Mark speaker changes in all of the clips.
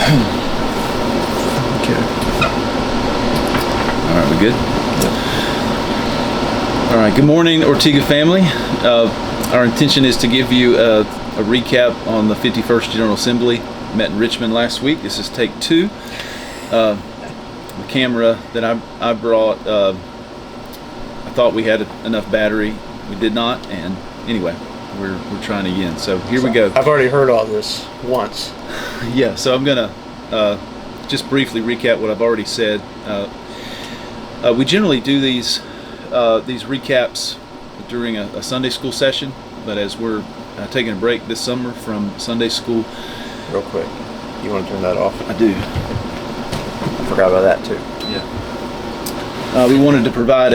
Speaker 1: Okay. All right, we good? All right, good morning, Ortega family. Our intention is to give you a recap on the 51st General Assembly. We met in Richmond last week. This is take 2. The camera that I brought, I thought we had enough battery. We did not, and anyway, we're trying again. So here we go.
Speaker 2: I've already heard all this once.
Speaker 1: Yeah, so I'm gonna just briefly recap what I've already said. We generally do these recaps during a Sunday school session, but as we're taking a break this summer from Sunday school.
Speaker 2: Real quick, you want to turn that off?
Speaker 1: I do.
Speaker 2: I forgot about that too.
Speaker 1: Yeah. We wanted to provide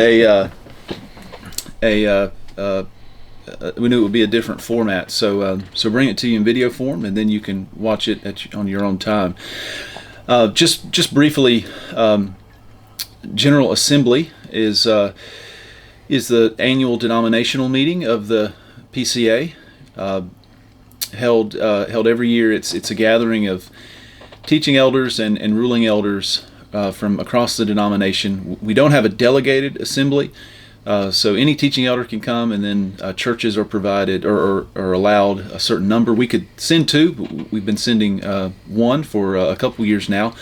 Speaker 1: we knew it would be a different format, so bring it to you in video form, and then you can watch it on your own time. Just briefly, General Assembly is the annual denominational meeting of the PCA, held every year. It's a gathering of teaching elders and ruling elders from across the denomination. We don't have a delegated assembly, so any teaching elder can come, and then churches are provided or are allowed a certain number. We could send 2, but we've been sending 1 for a couple years now,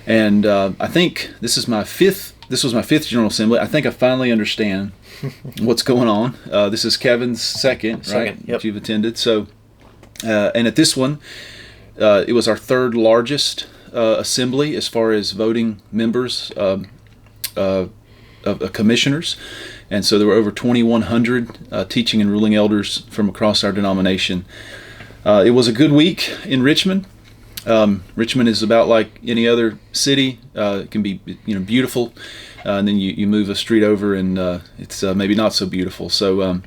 Speaker 1: and I think this was my 5th General Assembly. I think I finally understand what's going on. This is Kevin's second, right?
Speaker 2: Yep.
Speaker 1: That you've attended. So, and at this one, it was our 3rd largest assembly as far as voting members of commissioners, and so there were over 2,100 teaching and ruling elders from across our denomination. It was a good week in Richmond. Richmond is about like any other city. It can be beautiful, and then you move a street over and it's maybe not so beautiful. So,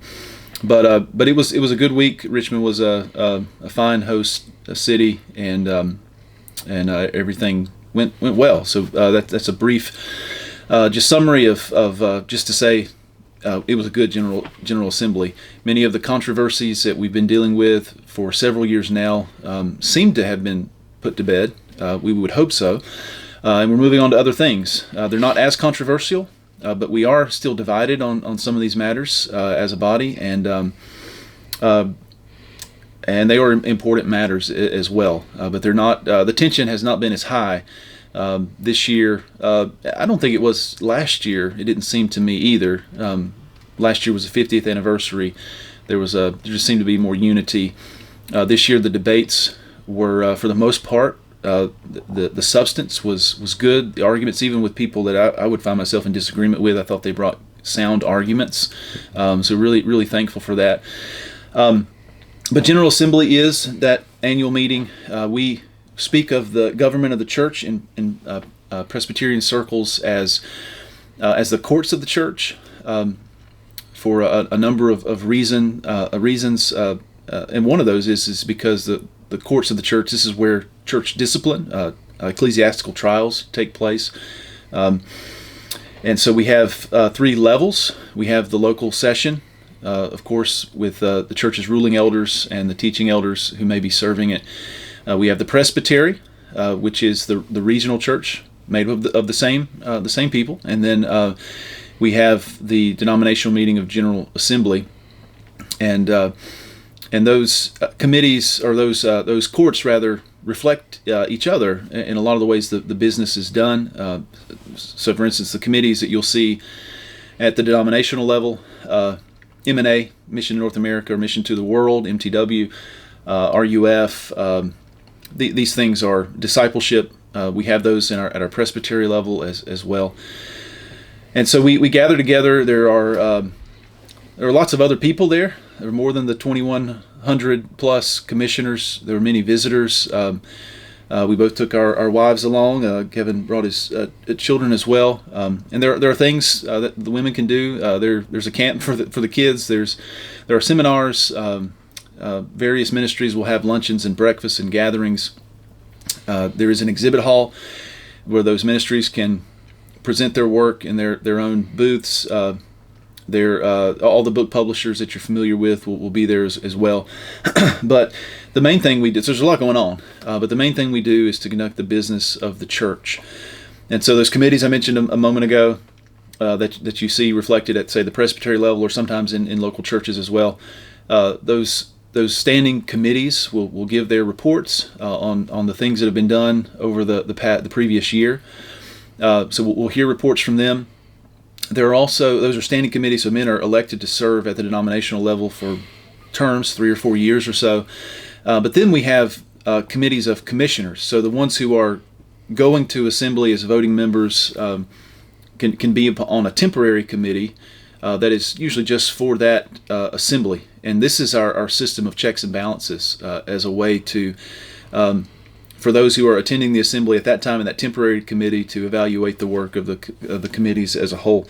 Speaker 1: but it was a good week. Richmond was a fine host city, and everything went well. So that's a brief just summary of just to say it was a good General Assembly. Many of the controversies that we've been dealing with for several years now seem to have been put to bed. We would hope so. And we're moving on to other things. They're not as controversial, but we are still divided on some of these matters as a body, and they are important matters as well. But they're not. The tension has not been as high this year. I don't think it was last year. It didn't seem to me either. Last year was the 50th anniversary. There just seemed to be more unity. This year the debates were, for the most part, the substance was good. The arguments, even with people that I would find myself in disagreement with, I thought they brought sound arguments. So really thankful for that. But General Assembly is that annual meeting. We speak of the government of the church in Presbyterian circles as the courts of the church for a number of reasons. And one of those is because the courts of the church, this is where church discipline, ecclesiastical trials take place. And so we have 3 levels. We have the local session, of course, with the church's ruling elders and the teaching elders who may be serving it. We have the presbytery, which is the regional church made of the same people. And then we have the denominational meeting of General Assembly. And those committees, or those courts rather, reflect each other in a lot of the ways the business is done. So, for instance, the committees that you'll see at the denominational level, M&A, Mission to North America, or Mission to the World, MTW, RUF, these things are discipleship. We have those at our presbytery level as well. And so we gather together. There are lots of other people there. There are more than the 2,100 plus commissioners. There were many visitors. We both took our wives along. Kevin brought his children as well. And there are things that the women can do. There's a camp for the kids. There are seminars. Various ministries will have luncheons and breakfasts and gatherings. There is an exhibit hall where those ministries can present their work in their own booths. All the book publishers that you're familiar with will be there as well. But the main thing we do, so there's a lot going on, but the main thing we do is to conduct the business of the church. And so those committees I mentioned a moment ago, that you see reflected at, say, the presbytery level, or sometimes in local churches as well, those standing committees will give their reports on the things that have been done over the previous year. So we'll hear reports from them. There are also, those are standing committees, so men are elected to serve at the denominational level for terms, 3 or 4 years or so. But then we have committees of commissioners. So the ones who are going to assembly as voting members can be on a temporary committee that is usually just for that assembly. And this is our system of checks and balances as a way to, for those who are attending the assembly at that time in that temporary committee, to evaluate the work of the committees as a whole.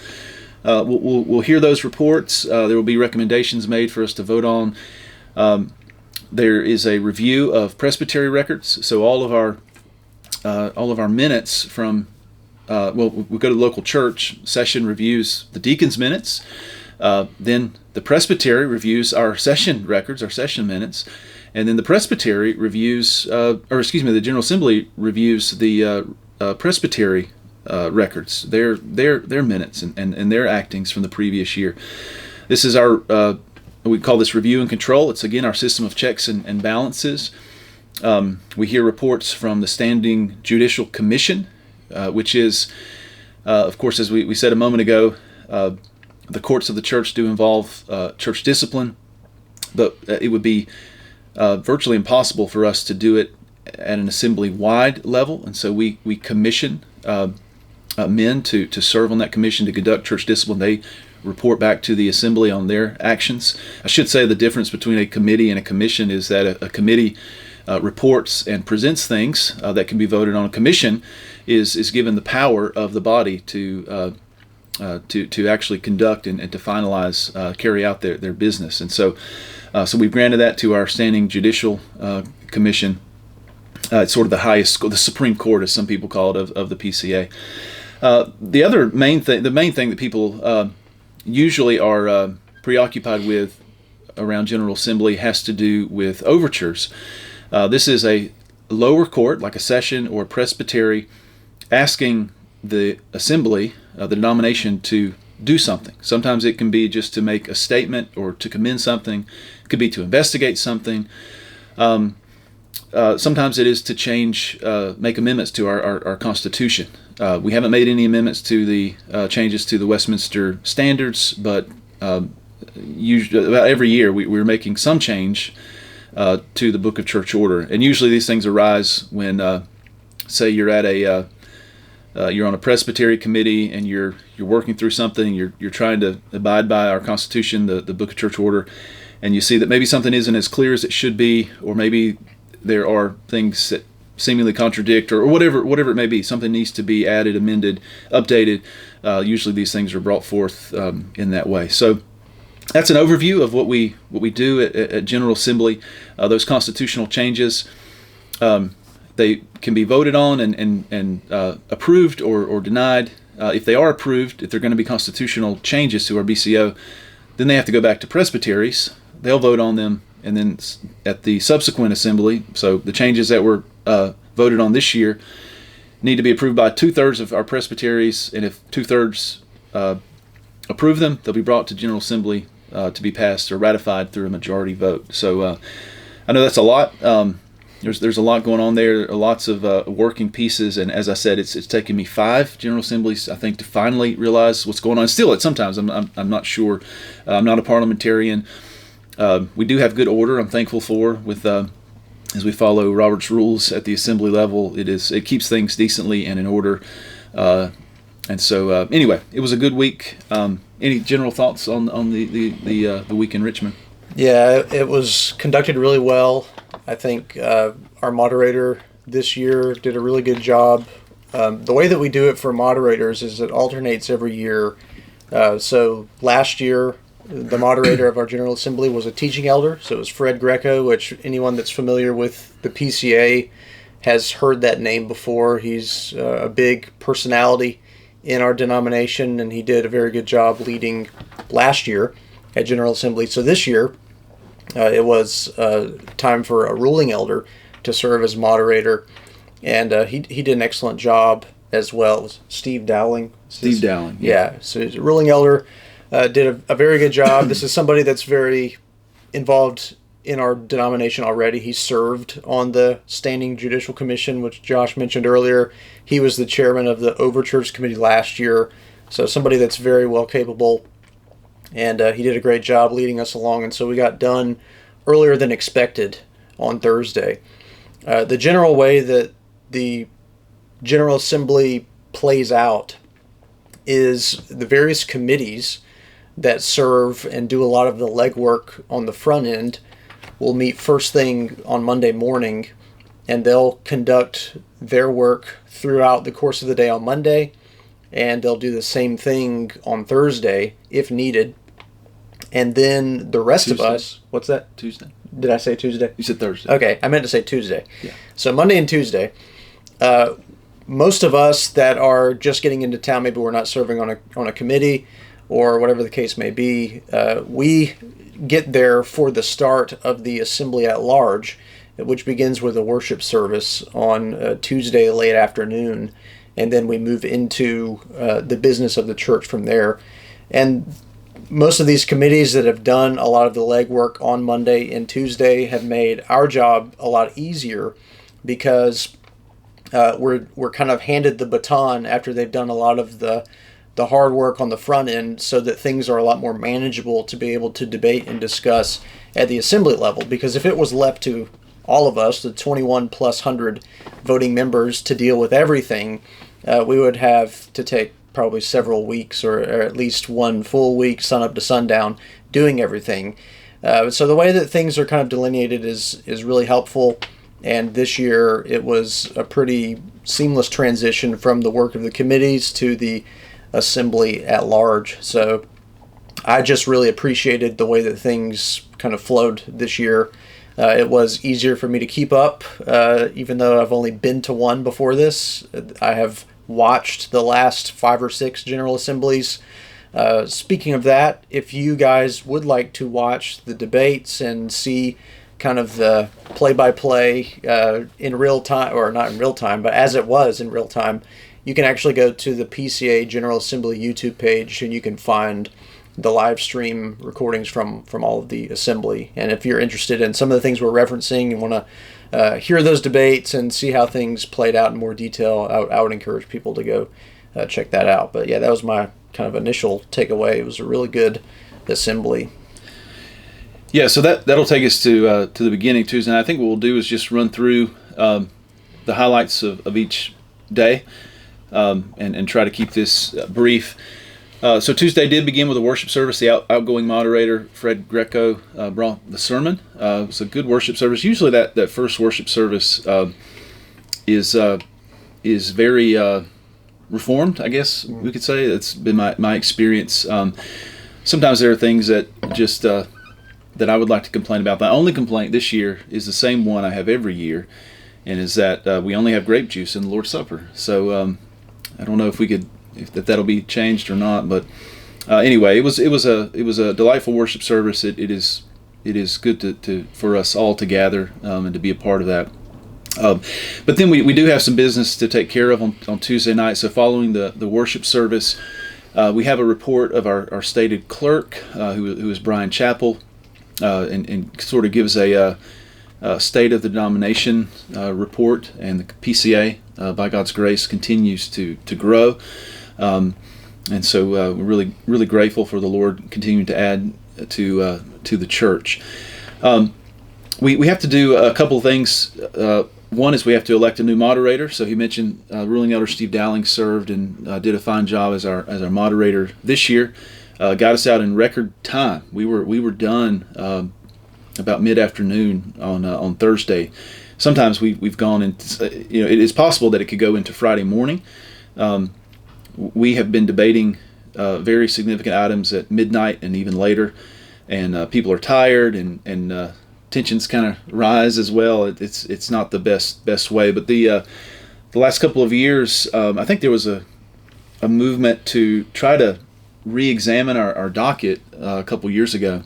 Speaker 1: We'll hear those reports. There will be recommendations made for us to vote on. There is a review of presbytery records. So all of our minutes from we go to the local church session, reviews the deacons' minutes. Then the presbytery reviews our session records, our session minutes, and then the presbytery reviews, the General Assembly reviews the presbytery records, their minutes and their actings from the previous year. This is our we call this review and control. It's again our system of checks and balances. We hear reports from the Standing Judicial Commission, which is, of course, as we said a moment ago, the courts of the church do involve church discipline, but it would be virtually impossible for us to do it at an assembly-wide level, and so we commission men to serve on that commission to conduct church discipline. They report back to the assembly on their actions. I should say the difference between a committee and a commission is that a committee reports and presents things that can be voted on. A commission is given the power of the body to actually conduct and to finalize, carry out their business. And so we've granted that to our Standing Judicial Commission. It's sort of the highest, the Supreme Court, as some people call it, of the PCA. The main thing that people usually are preoccupied with around General Assembly has to do with overtures. This is a lower court, like a session or a presbytery, asking the assembly, the denomination, to do something. Sometimes it can be just to make a statement or to commend something. It could be to investigate something. Sometimes it is to change, make amendments to our Constitution. We haven't made any amendments to the changes to the Westminster Standards, but usually, about every year we're making some change to the Book of Church Order. And usually these things arise when, say, you're at you're on a presbytery committee and you're working through something. You're trying to abide by our Constitution, the Book of Church Order, and you see that maybe something isn't as clear as it should be, or maybe there are things that seemingly contradict, or whatever it may be. Something needs to be added, amended, updated. Usually these things are brought forth in that way. So that's an overview of what we do at General Assembly. Those constitutional changes, they can be voted on and approved or denied. If they are approved, if they're going to be constitutional changes to our BCO, then they have to go back to presbyteries. They'll vote on them, and then at the subsequent assembly, so the changes that were voted on this year need to be approved by 2/3 of our presbyteries, and if 2/3 approve them, they'll be brought to General Assembly to be passed or ratified through a majority vote. So I know that's a lot. There's a lot going on there, lots of working pieces, and as I said, it's taken me 5 General Assemblies, I think, to finally realize what's going on. Still, sometimes I'm not sure. I'm not a parliamentarian. We do have good order, I'm thankful for, with as we follow Robert's rules at the assembly level. It keeps things decently and in order. And so anyway, it was a good week. Any general thoughts on the week in Richmond?
Speaker 2: Yeah, it was conducted really well. I think our moderator this year did a really good job. The way that we do it for moderators is it alternates every year. So last year, the moderator of our General Assembly was a teaching elder, so it was Fred Greco, which anyone that's familiar with the PCA has heard that name before. He's a big personality in our denomination, and he did a very good job leading last year at General Assembly. So this year, it was time for a ruling elder to serve as moderator, and he did an excellent job as well. It was Steve Dowling.
Speaker 1: Steve Dowling.
Speaker 2: Yeah, so he's a ruling elder, did a very good job. This is somebody that's very involved in our denomination already. He served on the Standing Judicial Commission, which Josh mentioned earlier. He was the chairman of the Overtures Committee last year, so somebody that's very well capable, and he did a great job leading us along, and so we got done earlier than expected on Thursday. The general way that the General Assembly plays out is the various committees that serve and do a lot of the legwork on the front end will meet first thing on Monday morning, and they'll conduct their work throughout the course of the day on Monday, and they'll do the same thing on Thursday if needed. And then the rest
Speaker 1: Tuesday.
Speaker 2: of us, what's that?
Speaker 1: Tuesday.
Speaker 2: Did I say Tuesday?
Speaker 1: You said Thursday.
Speaker 2: Okay, I meant to say Tuesday.
Speaker 1: Yeah.
Speaker 2: So Monday and Tuesday, most of us that are just getting into town, maybe we're not serving on a committee or whatever the case may be, we get there for the start of the assembly at large, which begins with a worship service on Tuesday late afternoon, and then we move into the business of the church from there. And most of these committees that have done a lot of the legwork on Monday and Tuesday have made our job a lot easier, because we're kind of handed the baton after they've done a lot of the hard work on the front end, so that things are a lot more manageable to be able to debate and discuss at the assembly level. Because if it was left to all of us, the 21 plus 100 voting members, to deal with everything, we would have to take probably several weeks, or at least one full week, sun up to sundown, doing everything. So the way that things are kind of delineated is really helpful. And this year it was a pretty seamless transition from the work of the committees to the assembly at large. So I just really appreciated the way that things kind of flowed this year. It was easier for me to keep up, even though I've only been to one before this. I have watched the last 5 or 6 General Assemblies. Speaking of that, if you guys would like to watch the debates and see kind of the play-by-play in real time, or not in real time, but as it was in real time, you can actually go to the PCA General Assembly YouTube page, and you can find the live stream recordings from all of the assembly. And if you're interested in some of the things we're referencing and want to hear those debates and see how things played out in more detail, I would encourage people to go check that out. But yeah, that was my kind of initial takeaway. It was a really good assembly.
Speaker 1: Yeah, so that'll take us to the beginning Tuesday night. I think what we'll do is just run through the highlights of each day, and try to keep this brief. So Tuesday did begin with a worship service. The outgoing moderator, Fred Greco, brought the sermon. It was a good worship service. Usually that first worship service is very reformed, I guess we could say. That's been my experience. Sometimes there are things that just that I would like to complain about. My only complaint this year is the same one I have every year, and is that we only have grape juice in the Lord's Supper. So I don't know if that'll be changed or not. But anyway, it was a delightful worship service. It is good for us all to gather and to be a part of that. But then we do have some business to take care of on Tuesday night. So following the worship service, we have a report of our stated clerk, who is Brian Chappell, and sort of gives a state of the denomination report. And the PCA, by God's grace, continues to grow. And so we're really grateful for the Lord continuing to add to the church. We have to do a couple of things. One is we have to elect a new moderator. So he mentioned ruling elder Steve Dowling served and did a fine job as our moderator this year. Got us out in record time. We were done about mid-afternoon on Thursday. Sometimes we've gone into, it is possible that it could go into Friday morning. We have been debating very significant items at midnight and even later, and people are tired and tensions kind of rise as well. It's not the best way, but the last couple of years, I think there was a movement to try to re-examine our docket a couple years ago,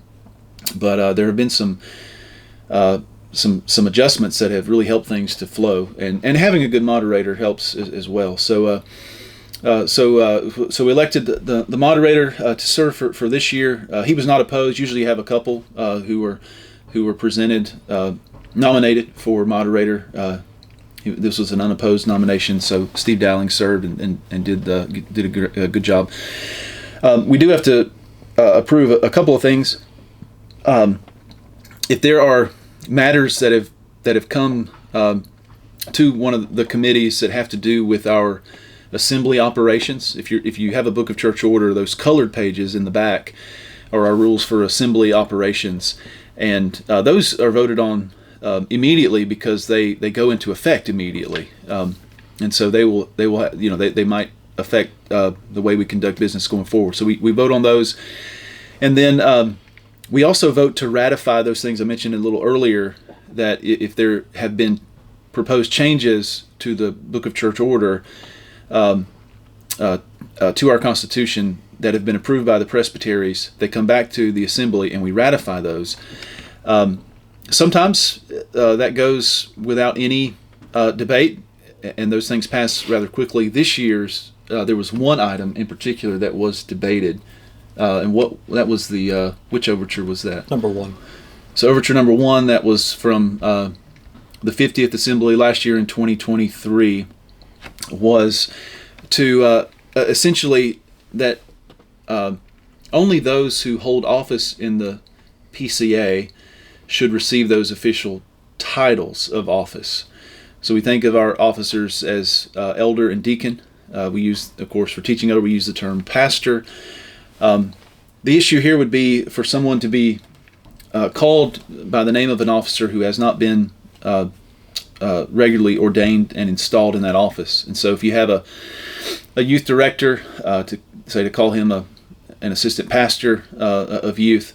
Speaker 1: but there have been some adjustments that have really helped things to flow, and having a good moderator helps as well. So we elected the moderator to serve for this year. He was not opposed. Usually you have a couple who were presented nominated for moderator. This was an unopposed nomination, so Steve Dowling served and did a good job. We do have to approve a couple of things. If there are matters that have come to one of the committees that have to do with our assembly operations, if you have a book of church order, those colored pages in the back are our rules for assembly operations, and those are voted on immediately because they go into effect immediately, and so they might affect the way we conduct business going forward. So we vote on those, and then we also vote to ratify those things I mentioned a little earlier, that if there have been proposed changes to the book of church order to our Constitution that have been approved by the presbyteries, they come back to the assembly and we ratify those. Sometimes that goes without any debate, and those things pass rather quickly. This year's there was one item in particular that was debated, and which overture was that?
Speaker 2: Number 1.
Speaker 1: So overture number 1, that was from the 50th Assembly last year in 2023, was to essentially that only those who hold office in the PCA should receive those official titles of office. So we think of our officers as elder and deacon. We use, of course, for teaching elder, we use the term pastor. The issue here would be for someone to be called by the name of an officer who has not been regularly ordained and installed in that office. And so if you have a youth director, to call him an assistant pastor of youth,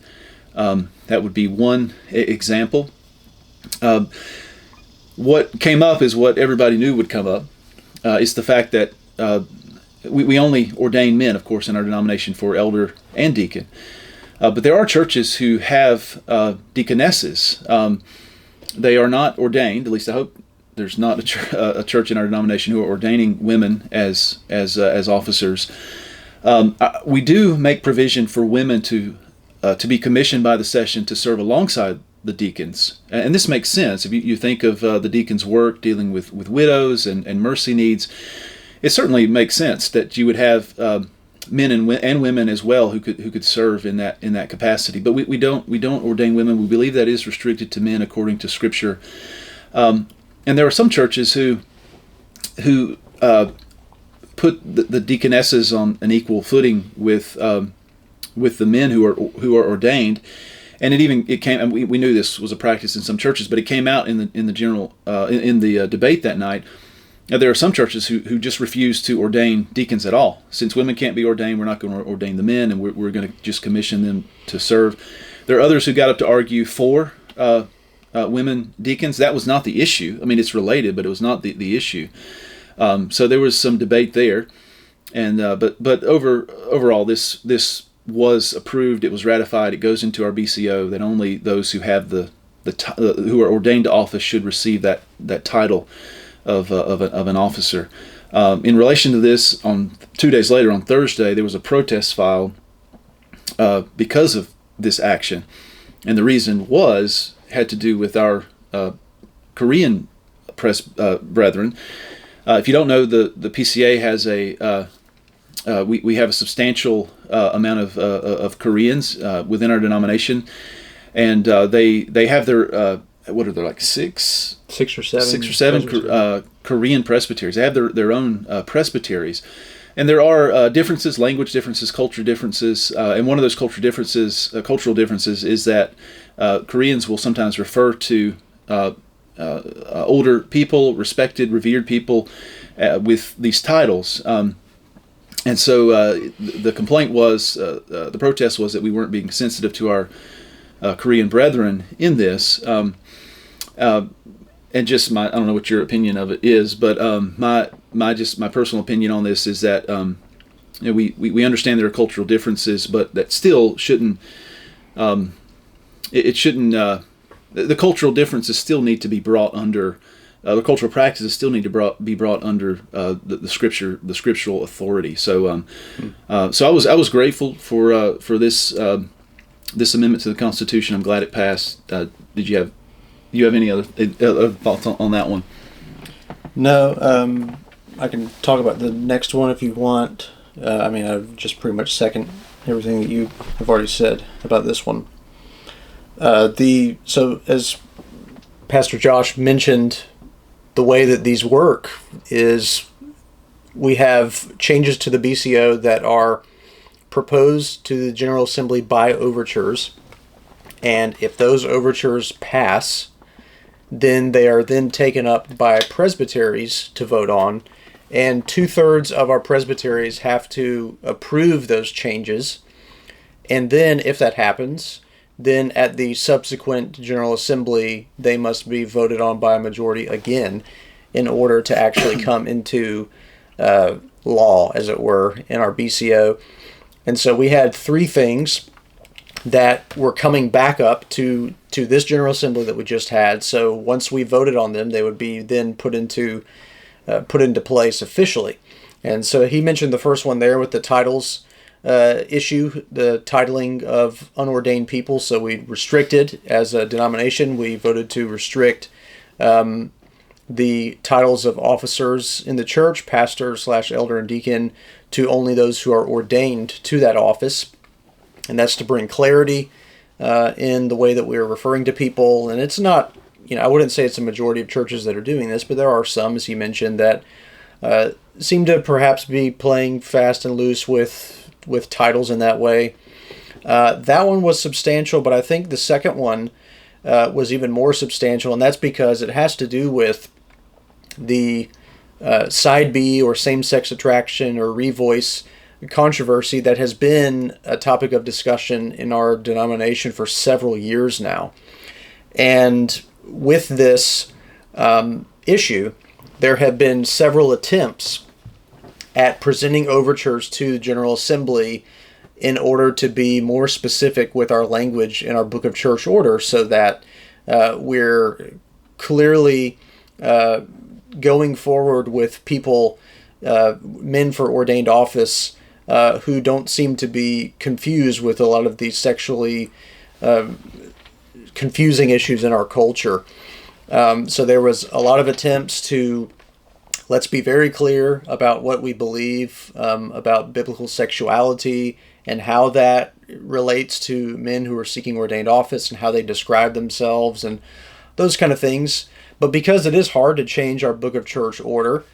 Speaker 1: that would be one example. What came up is what everybody knew would come up. It's the fact that we only ordain men, of course, in our denomination for elder and deacon. But there are churches who have deaconesses. They are not ordained, at least I hope there's not a church in our denomination who are ordaining women as officers. We do make provision for women to be commissioned by the session to serve alongside the deacons. And this makes sense. If you think of the deacons' work dealing with widows and mercy needs, it certainly makes sense that you would have men and women as well who could serve in that capacity. But we don't ordain women. We believe that is restricted to men according to Scripture. And there are some churches who put the deaconesses on an equal footing with the men who are ordained. And it came. And we knew this was a practice in some churches, but it came out in the general debate that night. Now, there are some churches who just refuse to ordain deacons at all. Since women can't be ordained, we're not going to ordain the men, and we're going to just commission them to serve. There are others who got up to argue for women deacons. That was not the issue. I mean, it's related, but it was not the issue. So there was some debate there, and but overall, this was approved. It was ratified. It goes into our BCO that only those who have who are ordained to office should receive that title of an officer. In relation to this, on 2 days later, on Thursday, there was a protest filed because of this action, and the reason had to do with our Korean brethren. If you don't know, the PCA has we have a substantial amount of Koreans within our denomination, and they have their what are there, like six or seven Korean presbyteries. They have their own presbyteries, and there are differences, language differences, culture differences, and one of those cultural differences is that Koreans will sometimes refer to older people, respected, revered people, with these titles. And so the complaint was, the protest was that we weren't being sensitive to our Korean brethren in this. And just I don't know what your opinion of it is, but my personal opinion on this is that we understand there are cultural differences, but that still shouldn't it shouldn't. The cultural differences still need to be brought under. The cultural practices still need to be brought under the scriptural authority. So, so I was grateful for this this amendment to the Constitution. I'm glad it passed. Did you have any other thoughts on that one?
Speaker 2: No, I can talk about the next one if you want. I mean, I've just pretty much second everything that you have already said about this one. So as Pastor Josh mentioned, the way that these work is we have changes to the BCO that are proposed to the General Assembly by overtures, and if those overtures pass, then they are then taken up by presbyteries to vote on, and 2/3 of our presbyteries have to approve those changes, and then if that happens, then at the subsequent General Assembly, they must be voted on by a majority again in order to actually come into law, as it were, in our BCO. And so we had three things that were coming back up to this General Assembly that we just had. So once we voted on them, they would be then put into place officially. And so he mentioned the first one there with the titles issue, the titling of unordained people. So we restricted, as a denomination, we voted to restrict the titles of officers in the church, pastor / elder and deacon, to only those who are ordained to that office. And that's to bring clarity in the way that we are referring to people. And it's not, I wouldn't say it's a majority of churches that are doing this, but there are some, as he mentioned, that seem to perhaps be playing fast and loose with titles in that way. That one was substantial, but I think the second one was even more substantial, and that's because it has to do with the side B or same-sex attraction or revoice controversy that has been a topic of discussion in our denomination for several years now. And with this issue, there have been several attempts at presenting overtures to the General Assembly in order to be more specific with our language in our Book of Church Order, so that we're clearly going forward with people, men for ordained office, who don't seem to be confused with a lot of these sexually confusing issues in our culture. So there was a lot of attempts to, let's be very clear about what we believe about biblical sexuality and how that relates to men who are seeking ordained office and how they describe themselves and those kind of things. But because it is hard to change our Book of Church Order,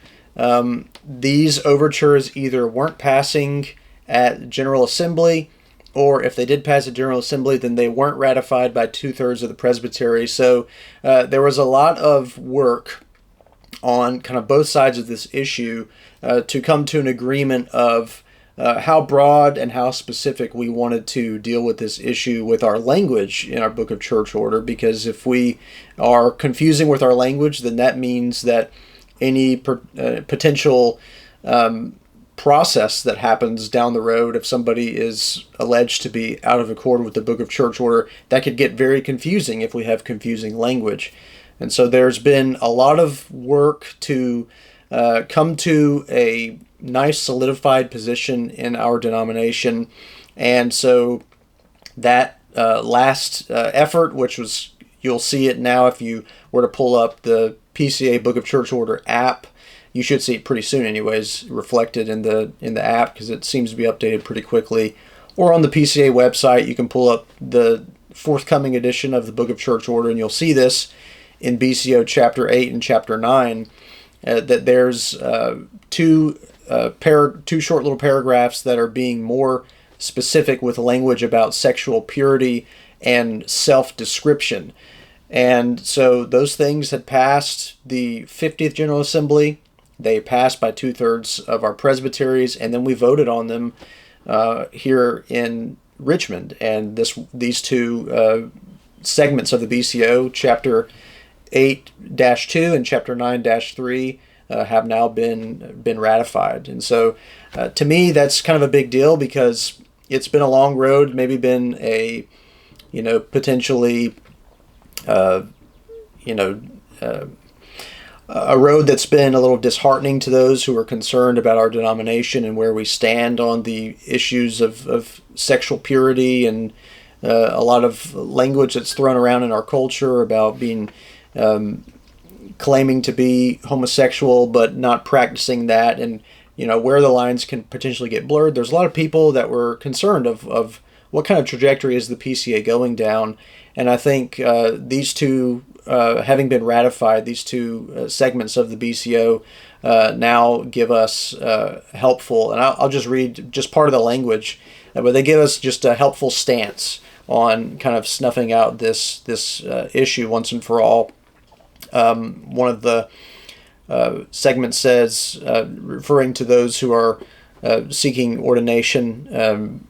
Speaker 2: these overtures either weren't passing at General Assembly, or if they did pass at General Assembly, then they weren't ratified by 2/3 of the presbytery. So there was a lot of work on kind of both sides of this issue to come to an agreement of how broad and how specific we wanted to deal with this issue with our language in our Book of Church Order, because if we are confusing with our language, then that means that any potential process that happens down the road, if somebody is alleged to be out of accord with the Book of Church Order, that could get very confusing if we have confusing language. And so there's been a lot of work to come to a nice solidified position in our denomination. And so that last effort, which was, you'll see it now if you were to pull up the PCA Book of Church Order app. You should see it pretty soon anyways, reflected in the app, because it seems to be updated pretty quickly. Or on the PCA website, you can pull up the forthcoming edition of the Book of Church Order, and you'll see this in BCO chapter 8 and chapter 9, that there's two short little paragraphs that are being more specific with language about sexual purity and self-description. And so those things had passed the 50th General Assembly. They passed by 2/3 of our presbyteries, and then we voted on them here in Richmond. And these two segments of the BCO, chapter 8-2 and chapter 9-3, have now been ratified. And so to me, that's kind of a big deal, because it's been a long road, maybe been a potentially, a road that's been a little disheartening to those who are concerned about our denomination and where we stand on the issues of sexual purity, and a lot of language that's thrown around in our culture about being claiming to be homosexual but not practicing that, and where the lines can potentially get blurred. There's a lot of people that were concerned of what kind of trajectory is the PCA going down, and I think these two, having been ratified, these two segments of the BCO now give us helpful, and I'll just read just part of the language, but they give us just a helpful stance on kind of snuffing out this issue once and for all. One of the segments says, referring to those who are seeking ordination,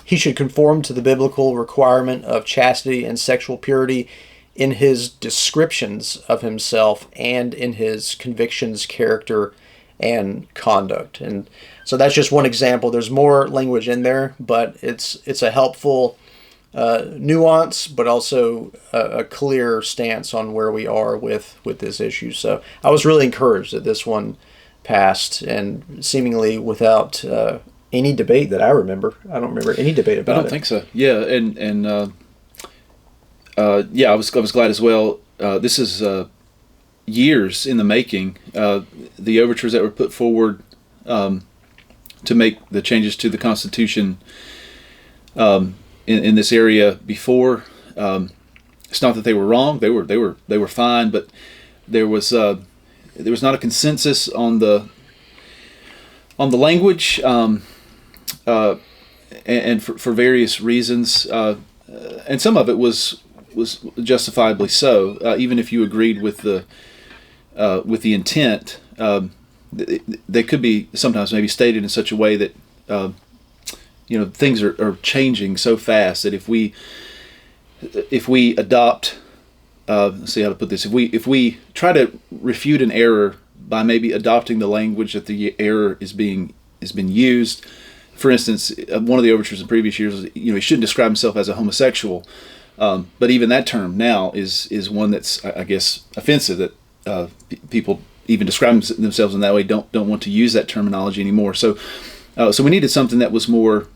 Speaker 2: he should conform to the biblical requirement of chastity and sexual purity in his descriptions of himself and in his convictions, character, and conduct. And so that's just one example. There's more language in there, but it's a helpful nuance, but also a clear stance on where we are with this issue. So I was really encouraged that this one passed, and seemingly without any debate that I remember. I don't remember any debate about it.
Speaker 1: I don't think so. Yeah, and I was glad as well. This is years in the making. The overtures that were put forward to make the changes to the Constitution in this area before. It's not that they were wrong; they were fine, but there was not a consensus on the language, and for various reasons, and some of it was justifiably so. Even if you agreed with the intent, they could be sometimes maybe stated in such a way that things are changing so fast that if we adopt, let's see how to put this, if we try to refute an error by maybe adopting the language that the error has been used. For instance, one of the overtures in previous years was, he shouldn't describe himself as a homosexual, but even that term now is one that's, I guess, offensive, that people even describe themselves in that way don't want to use that terminology anymore. So we needed something that was more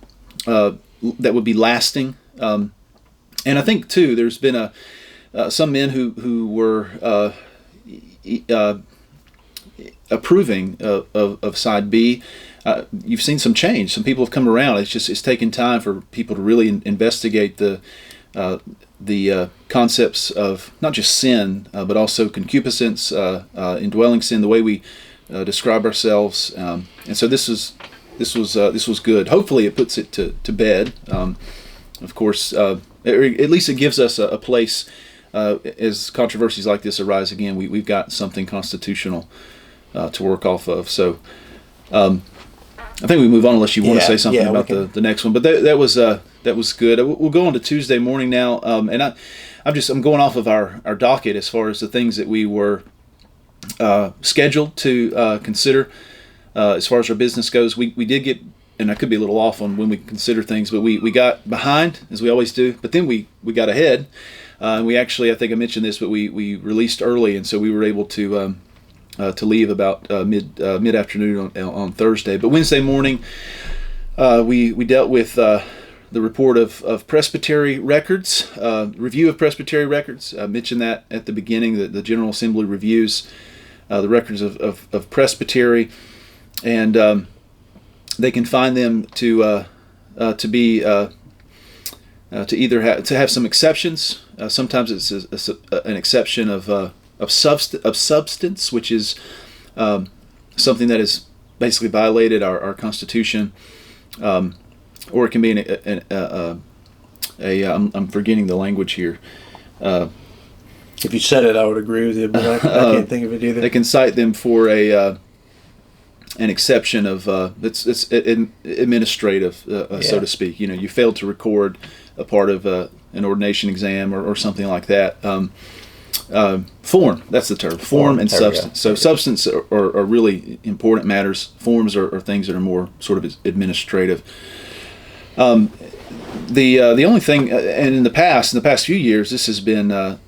Speaker 1: that would be lasting, and I think too there's been some men who were approving of side B. You've seen some change. Some people have come around. It's taken time for people to really investigate the concepts of not just sin, but also concupiscence, indwelling sin, the way we describe ourselves, and so this was good. Hopefully, it puts it to bed. Of course, at least it gives us a place as controversies like this arise again. We've got something constitutional to work off of. So I think we move on unless you want to say something about the next one. But that was good. We'll go on to Tuesday morning now, and I'm going off of our docket as far as the things that we were scheduled to consider as far as our business goes. We did get, and I could be a little off on when we consider things, but we got behind, as we always do, but then we got ahead. And we actually, I think I mentioned this, but we released early, and so we were able to leave about mid-afternoon on Thursday. But Wednesday morning, we dealt with the report of Presbytery records, review of Presbytery records. I mentioned that at the beginning, that the General Assembly reviews the records of Presbytery, and they can find them to be to either have some exceptions. Sometimes it's an exception of substance, which is something that has basically violated our Constitution, or it can be I'm forgetting the language here.
Speaker 2: If you said it, I would agree with you, but I can't think of it either.
Speaker 1: They can cite them for an exception of it's administrative, so to speak. You failed to record a part of an ordination exam or something like that. Form, that's the term. Form and substance. So substance are really important matters. Forms are things that are more sort of administrative. The only thing, and in the past few years, this has been a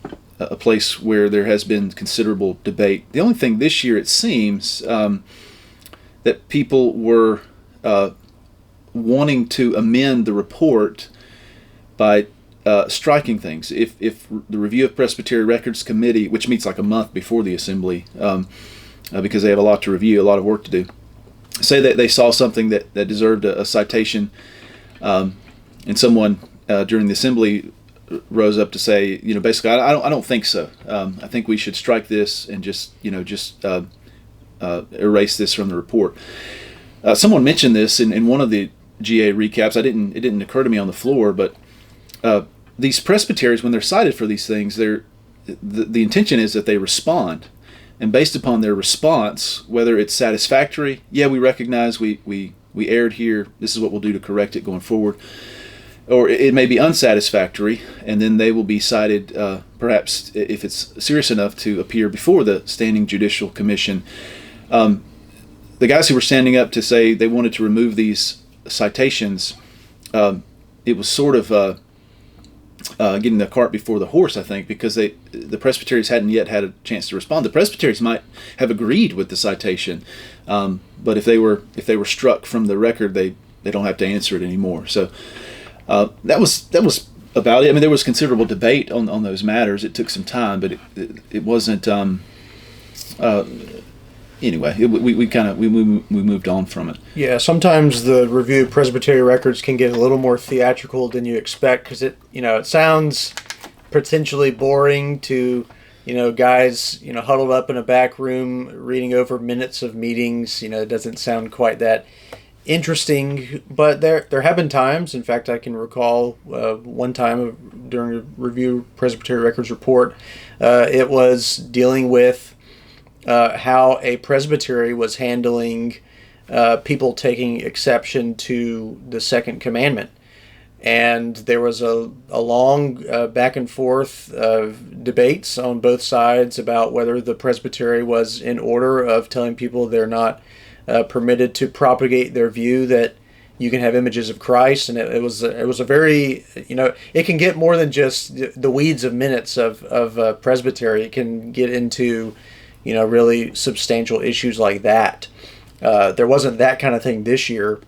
Speaker 1: place where there has been considerable debate. The only thing this year, it seems, that people were wanting to amend the report by striking things. If the Review of Presbyterian Records Committee, which meets like a month before the assembly, because they have a lot to review, a lot of work to do, say that they saw something that deserved a citation, and someone during the assembly rose up to say, basically, I don't think so. I think we should strike this and just erase this from the report. Someone mentioned this in one of the GA recaps. It didn't occur to me on the floor, but these presbyteries, when they're cited for these things, the intention is that they respond, and based upon their response, whether it's satisfactory, we recognize we erred here, this is what we'll do to correct it going forward, or it may be unsatisfactory, and then they will be cited, perhaps if it's serious enough, to appear before the Standing Judicial Commission. The guys who were standing up to say they wanted to remove these citations, it was sort of getting the cart before the horse, I think, because the presbyteries hadn't yet had a chance to respond. The presbyteries might have agreed with the citation, but if they were struck from the record, they don't have to answer it anymore. So that was about it. I mean, there was considerable debate on those matters. It took some time, but it wasn't. Anyway, we moved on from it.
Speaker 2: Yeah, sometimes the review of Presbyterian records can get a little more theatrical than you expect, because it sounds potentially boring to guys huddled up in a back room reading over minutes of meetings. It doesn't sound quite that interesting, but there have been times. In fact, I can recall one time during a review of Presbyterian records report, it was dealing with how a presbytery was handling people taking exception to the second commandment. And there was a long back and forth debates on both sides about whether the presbytery was in order of telling people they're not permitted to propagate their view that you can have images of Christ. And it was a very, it can get more than just the weeds of minutes of presbytery. It can get into really substantial issues like that. There wasn't that kind of thing this year,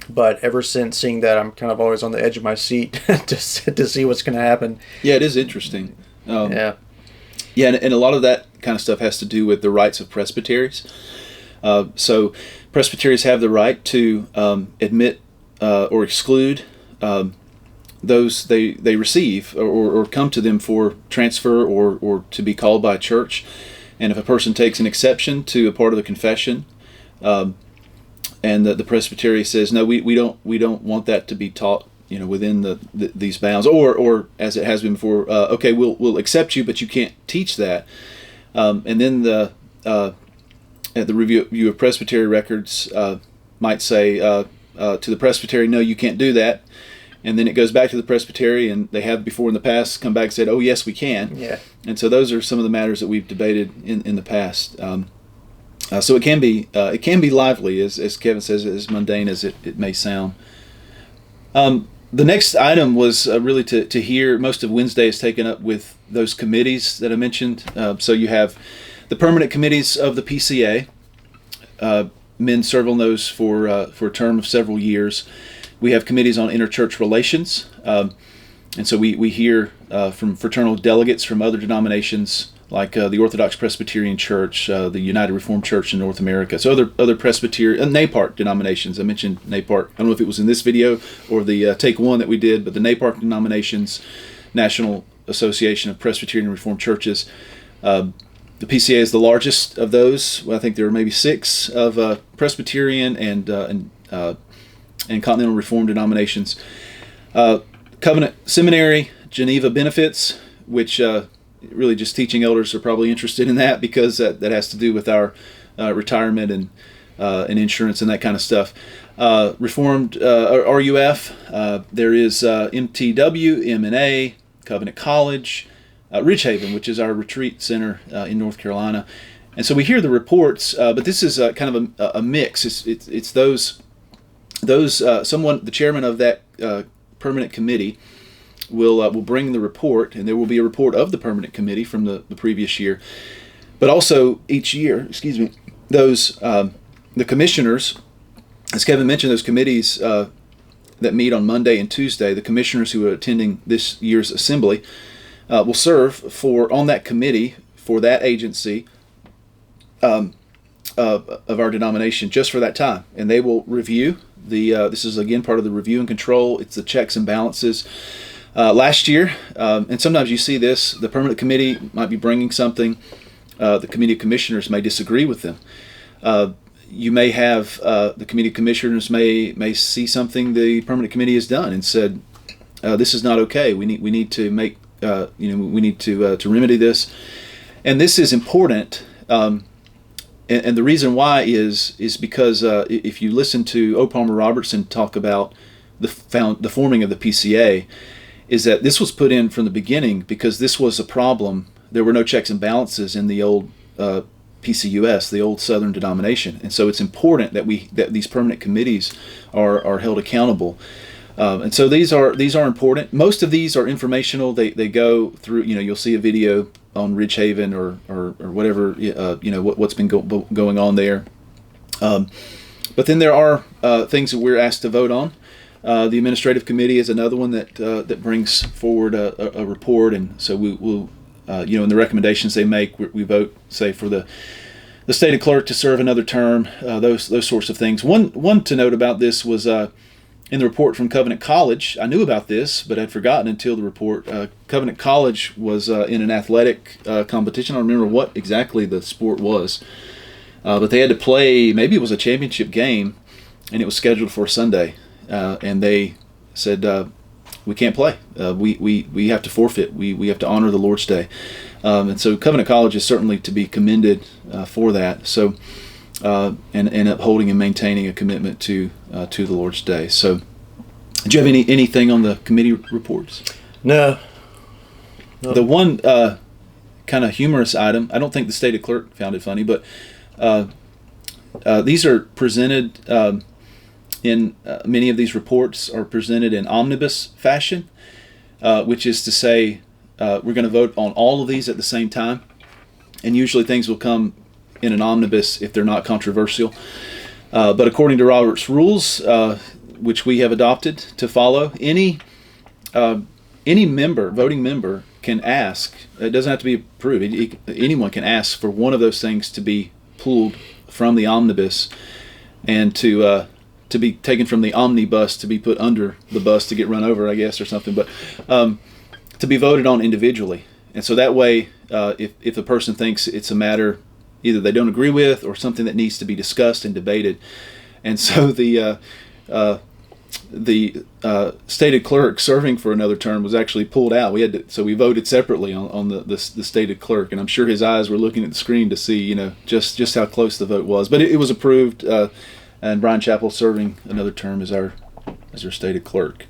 Speaker 2: but ever since seeing that, I'm kind of always on the edge of my seat to see what's going to happen.
Speaker 1: Yeah, it is interesting.
Speaker 2: Yeah,
Speaker 1: and a lot of that kind of stuff has to do with the rights of presbyteries. So presbyteries have the right to admit or exclude those they receive or come to them for transfer or to be called by a church. And if a person takes an exception to a part of the confession, and the presbytery says, no, we don't want that to be taught, within these bounds, or as it has been before, okay, we'll accept you, but you can't teach that. And then the review of presbytery records might say to the presbytery, no, you can't do that. And then it goes back to the presbytery, and they have before in the past come back and said, oh, yes, we can.
Speaker 2: Yeah.
Speaker 1: And so those are some of the matters that we've debated in the past. So it can be lively, as Kevin says, as mundane as it may sound. The next item was really to hear. Most of Wednesday is taken up with those committees that I mentioned. So you have the permanent committees of the PCA. Men serve on those for a term of several years. We have committees on interchurch relations, and so we hear from fraternal delegates from other denominations like the Orthodox Presbyterian Church, the United Reformed Church in North America. So other Presbyterian, NAPARC denominations. I mentioned NAPARC. I don't know if it was in this video or the Take One that we did, but the NAPARC denominations, National Association of Presbyterian Reformed Churches. The PCA is the largest of those. Well, I think there are maybe 6 of Presbyterian and Continental Reformed denominations. Covenant Seminary, Geneva Benefits, which really just teaching elders are probably interested in that, because that has to do with our retirement and insurance and that kind of stuff. Reformed RUF, there is MTW, M&A, Covenant College, Ridgehaven, which is our retreat center in North Carolina. And so we hear the reports, but this is kind of a mix. It's those the chairman of that permanent committee will bring the report, and there will be a report of the permanent committee from the previous year. But also each year, those the commissioners, as Kevin mentioned, those committees that meet on Monday and Tuesday, the commissioners who are attending this year's assembly will serve on that committee for that agency of our denomination just for that time, and they will review this is again part of the review and control. It's the checks and balances. Last year, and sometimes you see this, the permanent committee might be bringing something. The committee of commissioners may disagree with them. You may have the committee of commissioners may see something the permanent committee has done and said, "This is not okay. We need to make we need to remedy this." And this is important. And the reason why is because if you listen to O. Palmer Robertson talk about the forming of the PCA, is that this was put in from the beginning because this was a problem. There were no checks and balances in the old PCUS, the old Southern denomination, and so it's important that these permanent committees are held accountable. And so these are important. Most of these are informational. They go through. You'll see a video on Ridgehaven or whatever. What's been going on there. But then there are things that we're asked to vote on. The administrative committee is another one that brings forward a report, and so we will. In the recommendations they make, we vote, say, for the stated clerk to serve another term, those sorts of things. One to note about this was in the report from Covenant College. I knew about this, but I'd forgotten until the report. Covenant College was in an athletic competition. I don't remember what exactly the sport was, but they had to play, maybe it was a championship game, and it was scheduled for Sunday, and they said, we can't play. We have to forfeit. We have to honor the Lord's Day, and so Covenant College is certainly to be commended for that. So, and upholding and maintaining a commitment to the Lord's Day. So, do you have anything on the committee reports?
Speaker 2: No.
Speaker 1: The one kind of humorous item. I don't think the stated clerk found it funny, but these are presented. In many of these reports are presented in omnibus fashion, which is to say we're going to vote on all of these at the same time, and usually things will come in an omnibus if they're not controversial. But according to Robert's rules, which we have adopted to follow, any voting member can ask. It doesn't have to be approved. Anyone can ask for one of those things to be pulled from the omnibus and to be taken from the omnibus to be put under the bus to get run over, I guess, or something, but to be voted on individually. And so that way, if a person thinks it's a matter either they don't agree with or something that needs to be discussed and debated, and so the stated clerk serving for another term was actually pulled out. So we voted separately on the stated clerk, and I'm sure his eyes were looking at the screen to see, just how close the vote was. But it was approved. And Brian Chappell serving another term as our stated clerk.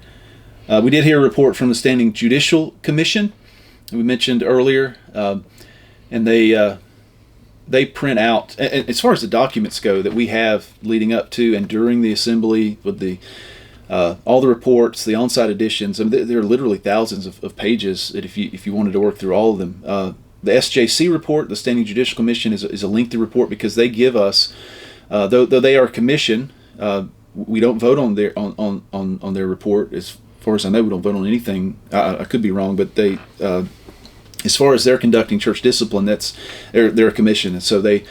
Speaker 1: We did hear a report from the Standing Judicial Commission we mentioned earlier, and they print out, and as far as the documents go that we have leading up to and during the assembly with the all the reports, the on-site editions. I mean, there are literally thousands of pages that if you wanted to work through all of them. The SJC report, the Standing Judicial Commission, is a lengthy report because they give us. Though they are a commission, we don't vote on their report. As far as I know, we don't vote on anything. I could be wrong, but they, as far as they're conducting church discipline, they're a commission, and so their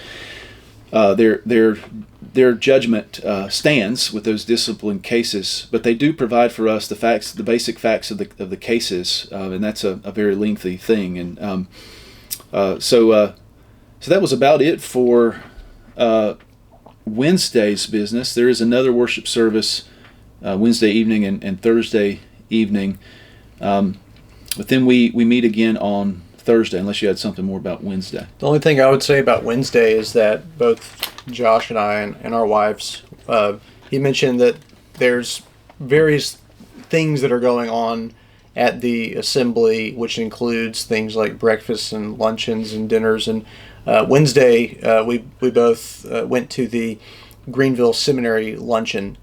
Speaker 1: judgment stands with those discipline cases. But they do provide for us the basic facts of the cases, and that's a very lengthy thing. And so that was about it for. Wednesday's business. There is another worship service Wednesday evening and Thursday evening, but then we meet again on Thursday, unless you had something more about Wednesday.
Speaker 2: The only thing I would say about Wednesday is that both Josh and I and our wives, he mentioned that there's various things that are going on at the assembly, which includes things like breakfasts and luncheons and dinners. And Wednesday, we both went to the Greenville Seminary luncheon,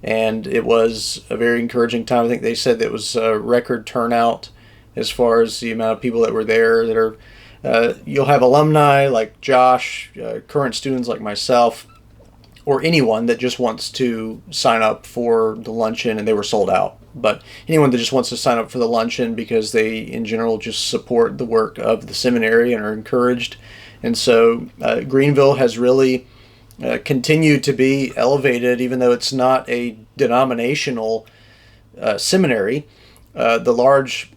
Speaker 2: and it was a very encouraging time. I think they said that it was a record turnout as far as the amount of people that were there. That are you'll have alumni like Josh, current students like myself, or anyone that just wants to sign up for the luncheon, and they were sold out. But anyone that just wants to sign up for the luncheon because they, in general, just support the work of the seminary and are encouraged. And so Greenville has really continued to be elevated, even though it's not a denominational seminary. The large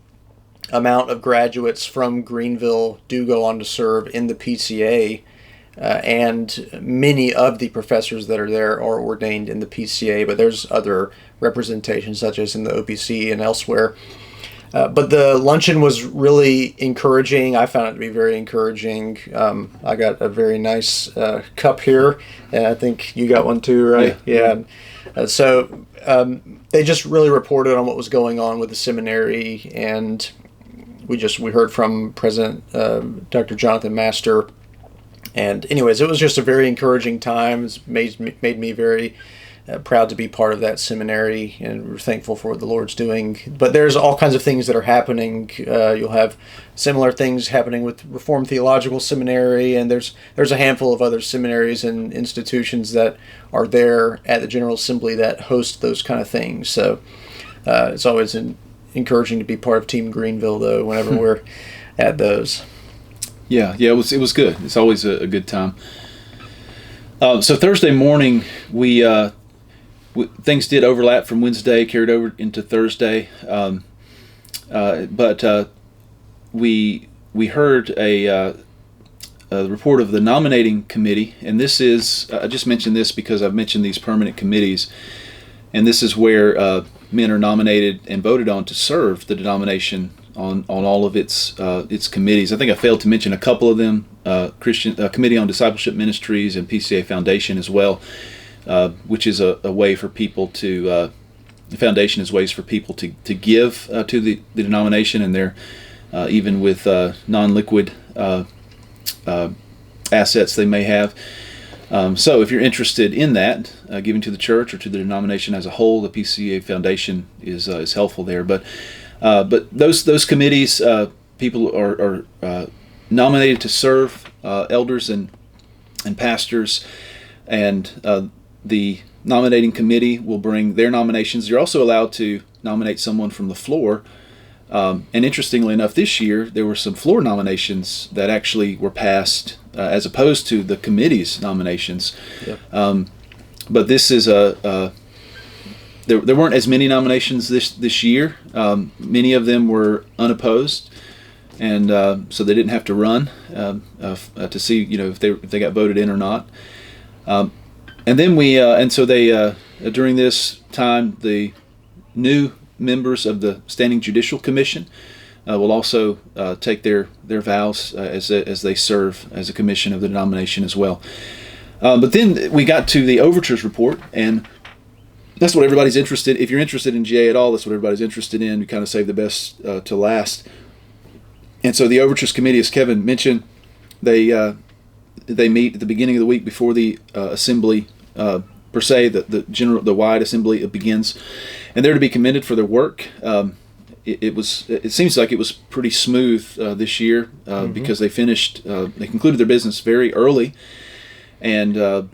Speaker 2: amount of graduates from Greenville do go on to serve in the PCA, and many of the professors that are there are ordained in the PCA, but there's other representation such as in the OPC and elsewhere. But the luncheon was really encouraging. I found it to be very encouraging. I got a very nice cup here, and I think you got one too, right? Yeah. So they just really reported on what was going on with the seminary, and we heard from President Dr. Jonathan Master. And anyways, it was just a very encouraging time. It's made me very proud to be part of that seminary, and we're thankful for what the Lord's doing. But there's all kinds of things that are happening. You'll have similar things happening with Reformed Theological Seminary, and there's a handful of other seminaries and institutions that are there at the General Assembly that host those kind of things. So it's always encouraging to be part of Team Greenville, though, whenever we're at those.
Speaker 1: Yeah, it was good. It's always a good time. So Thursday morning, we things did overlap from Wednesday, carried over into Thursday, but we heard a report of the nominating committee, and this is I just mentioned this because I've mentioned these permanent committees, and this is where men are nominated and voted on to serve the denomination on all of its committees. I think I failed to mention a couple of them: Committee on Discipleship Ministries and PCA Foundation as well, which is a way for people to. The foundation is ways for people to give to the denomination, and they're even with non-liquid assets they may have. So if you're interested in that, giving to the church or to the denomination as a whole, the PCA Foundation is helpful there. But those committees, people are nominated to serve, elders and pastors, and the nominating committee will bring their nominations. You're also allowed to nominate someone from the floor. And interestingly enough, this year there were some floor nominations that actually were passed as opposed to the committee's nominations. Yep. But this is there weren't as many nominations this year. Many of them were unopposed, and so they didn't have to run to see if they got voted in or not. And then during this time, the new members of the Standing Judicial Commission will also take their vows as they serve as a commission of the denomination as well. But then we got to the overtures report, and that's what everybody's interested. If you're interested in GA at all, that's what everybody's interested in. We kind of save the best to last. And so the overtures committee, as Kevin mentioned, they meet at the beginning of the week before the assembly per se, the wide assembly begins, and they're to be commended for their work. It seems like it was pretty smooth this year because they concluded their business very early, and the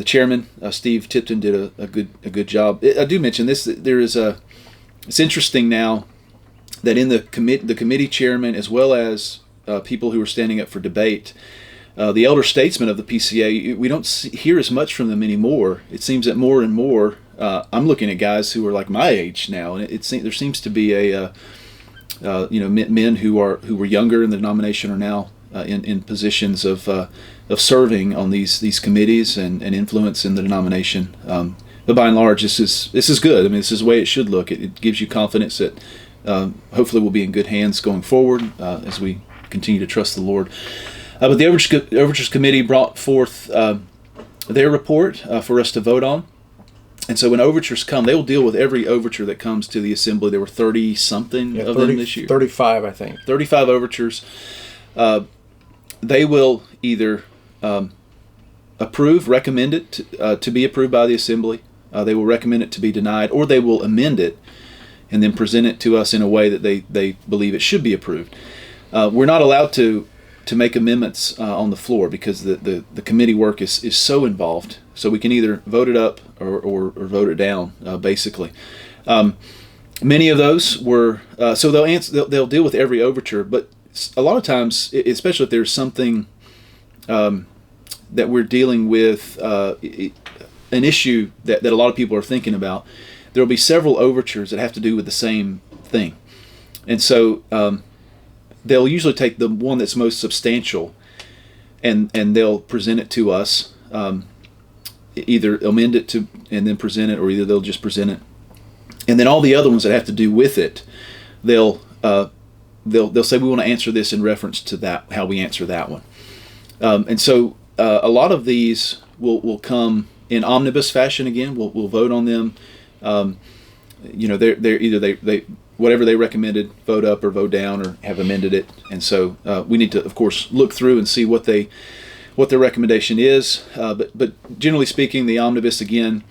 Speaker 1: chairman Steve Tipton did a good job. I do mention this. It's interesting now that in the committee chairman, as well as people who are standing up for debate, the elder statesmen of the PCA, we don't hear as much from them anymore. It seems that more and more, I'm looking at guys who are like my age now, and there seems to be men who were younger in the denomination are now in positions of serving on these committees and influence in the denomination. But by and large, this is good. I mean, this is the way it should look. It gives you confidence that hopefully we'll be in good hands going forward as we continue to trust the Lord. But the Overtures Committee brought forth their report for us to vote on. And so when overtures come, they will deal with every overture that comes to the assembly. There were 30-something of them this year.
Speaker 2: 35, I think. 35
Speaker 1: overtures. They will either approve, recommend it to be approved by the assembly, they will recommend it to be denied, or they will amend it and then present it to us in a way that they believe it should be approved. We're not allowed to make amendments on the floor because the committee work is so involved. So we can either vote it up or vote it down, basically. Many of those were so they'll deal with every overture, but a lot of times, especially if there's something that we're dealing with, an issue that a lot of people are thinking about, there will be several overtures that have to do with the same thing, and so they'll usually take the one that's most substantial, and they'll present it to us, either amend it to and then present it, or either they'll just present it. And then all the other ones that have to do with it, they'll say we want to answer this in reference to that, how we answer that one. And so a lot of these will come in omnibus fashion. Again, we'll vote on them. They're either they whatever they recommended, vote up or vote down, or have amended it. And so we need to, of course, look through and see what their recommendation is. But generally speaking, the omnibus again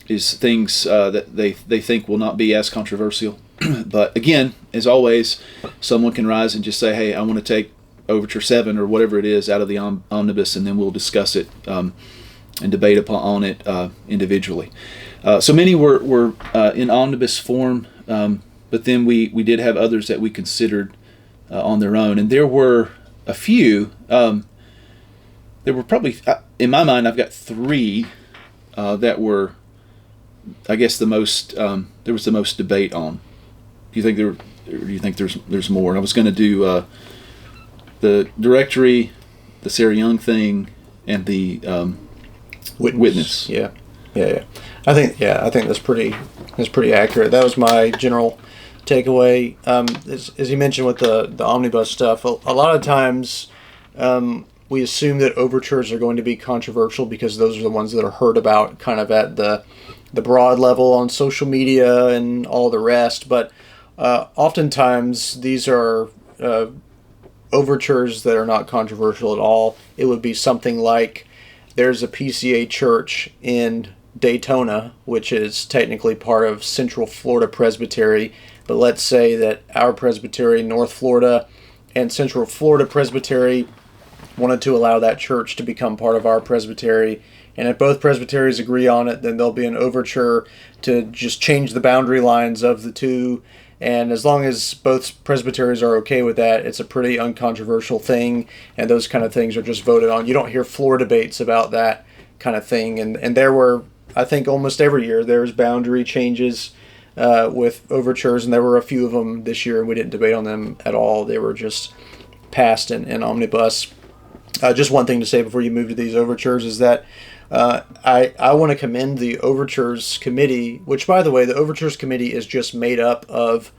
Speaker 1: is things that they think will not be as controversial. But again, as always, someone can rise and just say, hey, I want to take Overture 7 or whatever it is out of the omnibus, and then we'll discuss it and debate upon it individually. So many were in omnibus form, but then we did have others that we considered on their own. And there were a few, there were probably, in my mind, I've got 3 that were, I guess, there was the most debate on. Do you think there's more? And I was going to do the directory, the Sarah Young thing, and the witness.
Speaker 2: Yeah. I think that's pretty accurate. That was my general takeaway. As you mentioned with the omnibus stuff, a lot of times we assume that overtures are going to be controversial because those are the ones that are heard about kind of at the broad level on social media and all the rest. But oftentimes these are overtures that are not controversial at all. It would be something like, there's a PCA church in Daytona, which is technically part of Central Florida Presbytery, but let's say that our Presbytery, North Florida, and Central Florida Presbytery wanted to allow that church to become part of our presbytery, and if both presbyteries agree on it, then there'll be an overture to just change the boundary lines of the two. And as long as both presbyteries are okay with that, it's a pretty uncontroversial thing, and those kind of things are just voted on. You don't hear floor debates about that kind of thing. And there were, I think almost every year, there's boundary changes with overtures, and there were a few of them this year, and we didn't debate on them at all. They were just passed in omnibus. Just one thing to say before you move to these overtures is that I want to commend the Overtures Committee, which, by the way, the Overtures Committee is just made up of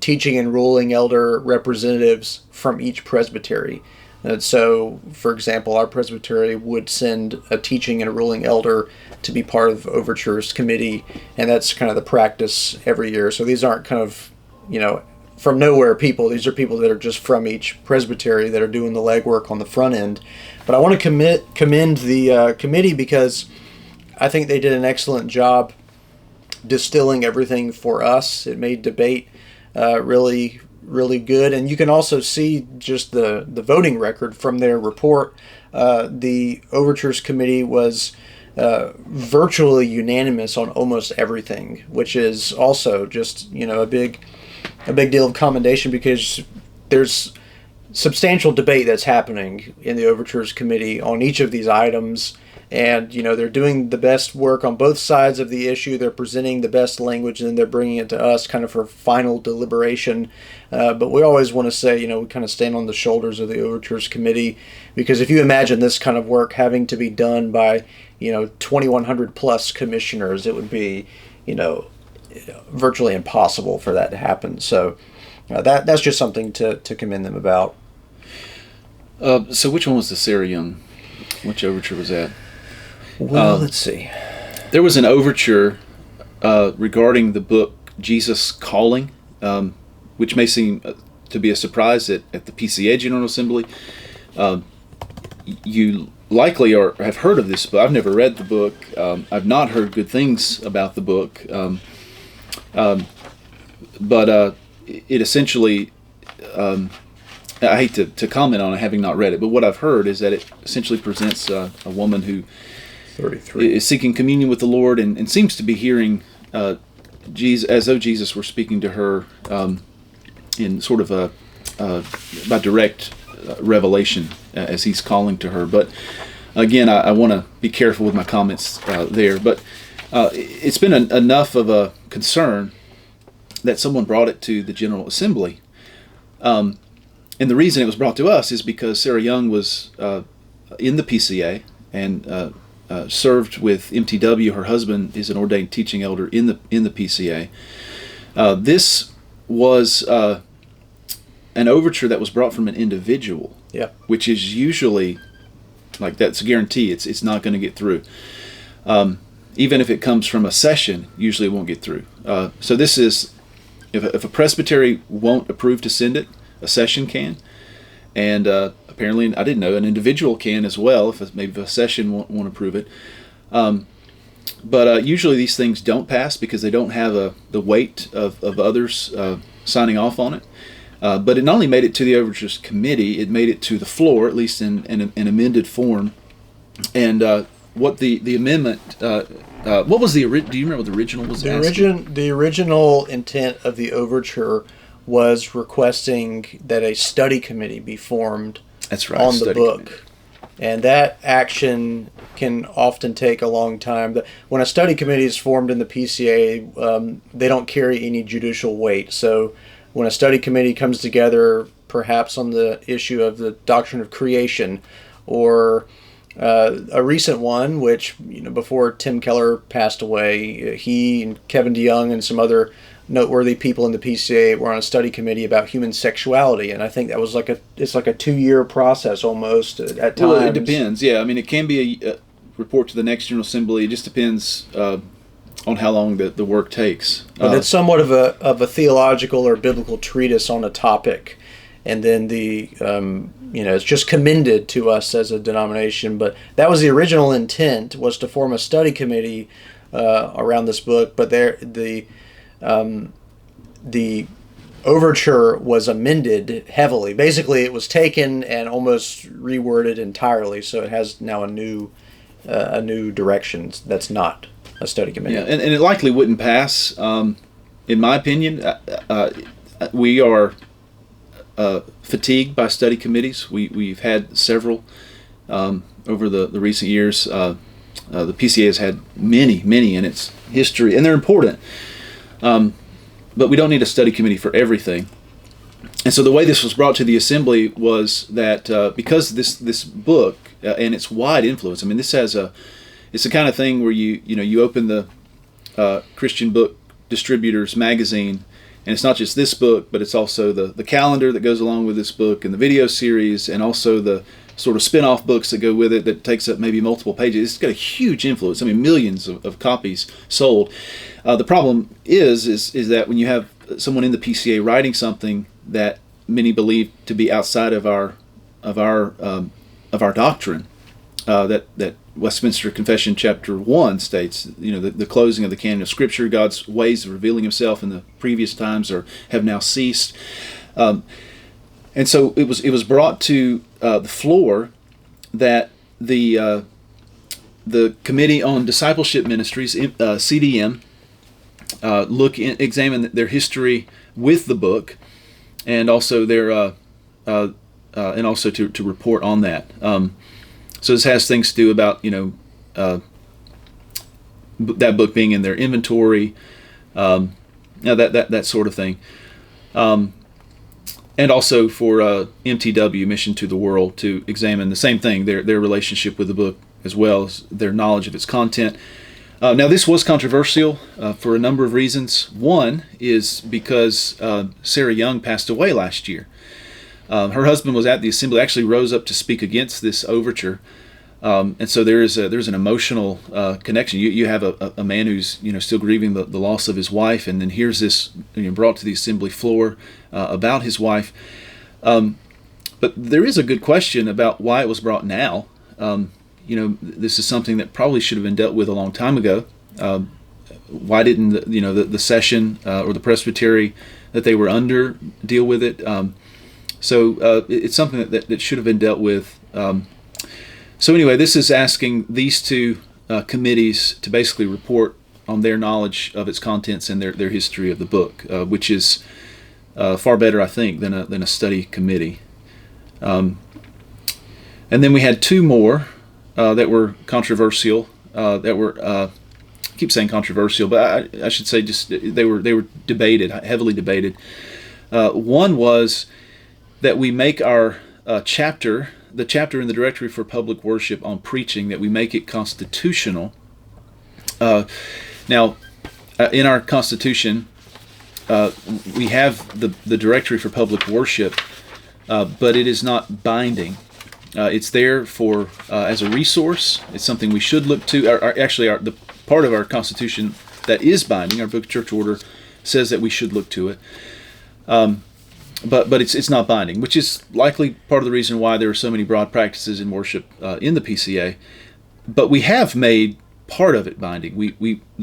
Speaker 2: teaching and ruling elder representatives from each presbytery. And so, for example, our presbytery would send a teaching and a ruling elder to be part of the Overtures Committee, and that's kind of the practice every year. So these aren't kind of, from nowhere people. These are people that are just from each presbytery that are doing the legwork on the front end. But I want to commend the committee because I think they did an excellent job distilling everything for us. It made debate really, really good. And you can also see just the voting record from their report. The Overtures Committee was virtually unanimous on almost everything, which is also just, a big deal of commendation, because there's substantial debate that's happening in the Overtures Committee on each of these items, and they're doing the best work on both sides of the issue. They're presenting the best language, and then they're bringing it to us kind of for final deliberation. But we always want to say, we kind of stand on the shoulders of the Overtures Committee, because if you imagine this kind of work having to be done by 2,100 plus commissioners, it would be virtually impossible for that to happen. So that's just something to commend them about.
Speaker 1: So which one was the Sarah Young? Which overture was that?
Speaker 2: Well, let's see.
Speaker 1: There was an overture regarding the book Jesus Calling, which may seem to be a surprise at the PCA General Assembly. You likely or have heard of this book. I've never read the book. I've not heard good things about the book. But it essentially, I hate to comment on it having not read it, but what I've heard is that it essentially presents a woman who
Speaker 2: 33
Speaker 1: is seeking communion with the Lord and seems to be hearing Jesus, as though Jesus were speaking to her in sort of by direct revelation as he's calling to her. But again, I want to be careful with my comments there. But it's been enough of a concern that someone brought it to the General Assembly. And the reason it was brought to us is because Sarah Young was in the PCA and served with MTW. Her husband is an ordained teaching elder in the PCA. This was an overture that was brought from an individual, which is usually like that's a guarantee. It's not going to get through. Even if it comes from a session, usually it won't get through. So this is if a presbytery won't approve to send it, a session can, and apparently I didn't know an individual can as well if maybe a session won't approve it. But usually these things don't pass because they don't have the weight of others signing off on it. But it not only made it to the Overtures Committee, it made it to the floor, at least in an amended form. And what the amendment, what was do you remember what the original was asking?
Speaker 2: The original intent of the overture was requesting that a study committee be formed on the book. And that action can often take a long time. When a study committee is formed in the PCA, they don't carry any judicial weight. So when a study committee comes together, perhaps on the issue of the doctrine of creation, or a recent one, which before Tim Keller passed away, he and Kevin DeYoung and some other noteworthy people in the PCA were on a study committee about human sexuality, and I think that was like a 2-year process almost at times.
Speaker 1: Well, it depends. Yeah, I mean, it can be a report to the next General Assembly. It just depends on how long the work takes.
Speaker 2: But it's somewhat of a theological or biblical treatise on a topic, and then it's just commended to us as a denomination. But that was the original intent, was to form a study committee around this book. But the overture was amended heavily. Basically, it was taken and almost reworded entirely, so it has now a new direction. That's not a study committee.
Speaker 1: Yeah, and it likely wouldn't pass. In my opinion, we are fatigued by study committees. We've had several over the recent years. The PCA has had many in its history, and they're important. But we don't need a study committee for everything. And so the way this was brought to the assembly was that because this book and its wide influence, I mean, it's the kind of thing where you open the Christian Book Distributors magazine, and it's not just this book, but it's also the calendar that goes along with this book and the video series, and also the sort of spin-off books that go with it that takes up maybe multiple pages. It's got a huge influence. I mean, millions of copies sold. The problem is that when you have someone in the PCA writing something that many believe to be outside of our doctrine, that Westminster Confession Chapter 1 states, the closing of the canon of Scripture, God's ways of revealing Himself in the previous times have now ceased. And so it was brought to the floor that the Committee on Discipleship Ministries, CDM, examine their history with the book, and also to report on that. So this has things to do about that book being in their inventory, that sort of thing. And also for MTW, Mission to the World, to examine the same thing, their relationship with the book as well as their knowledge of its content. Now this was controversial for a number of reasons. One is because Sarah Young passed away last year. Her husband was at the assembly, actually rose up to speak against this overture. And so there's an emotional connection. You have a man who's still grieving the loss of his wife, and then here's this brought to the assembly floor about his wife. But there is a good question about why it was brought now. this is something that probably should have been dealt with a long time ago. Why didn't the session or the presbytery that they were under deal with it? So it's something that should have been dealt with. So anyway, this is asking these two committees to basically report on their knowledge of its contents and their history of the book, which is far better, I think, than a study committee. And then we had two more that were controversial. I keep saying controversial, but I should say just they were debated, heavily debated. One was that we make our the chapter in the Directory for Public Worship on preaching, that we make it constitutional. Now, in our Constitution, we have the Directory for Public Worship, but it is not binding. It's there for as a resource. It's something we should look to. The part of our Constitution that is binding, our Book of Church Order, says that we should look to it. But it's not binding, which is likely part of the reason why there are so many broad practices in worship in the PCA. But we have made part of it binding.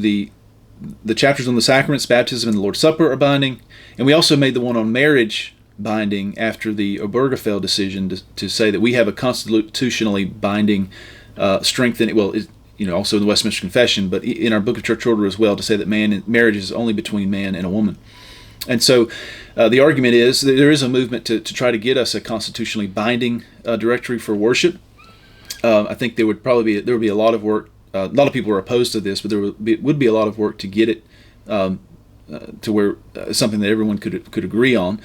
Speaker 1: The chapters on the sacraments, baptism, and the Lord's Supper are binding, and we also made the one on marriage binding after the Obergefell decision to say that we have a constitutionally binding strength in it. Well, also in the Westminster Confession, but in our Book of Church Order as well, to say that marriage is only between man and a woman. And so the argument is that there is a movement to try to get us a constitutionally binding directory for worship. I think there would be a lot of work. A lot of people are opposed to this, but there would be a lot of work to get it to where something that everyone could agree on.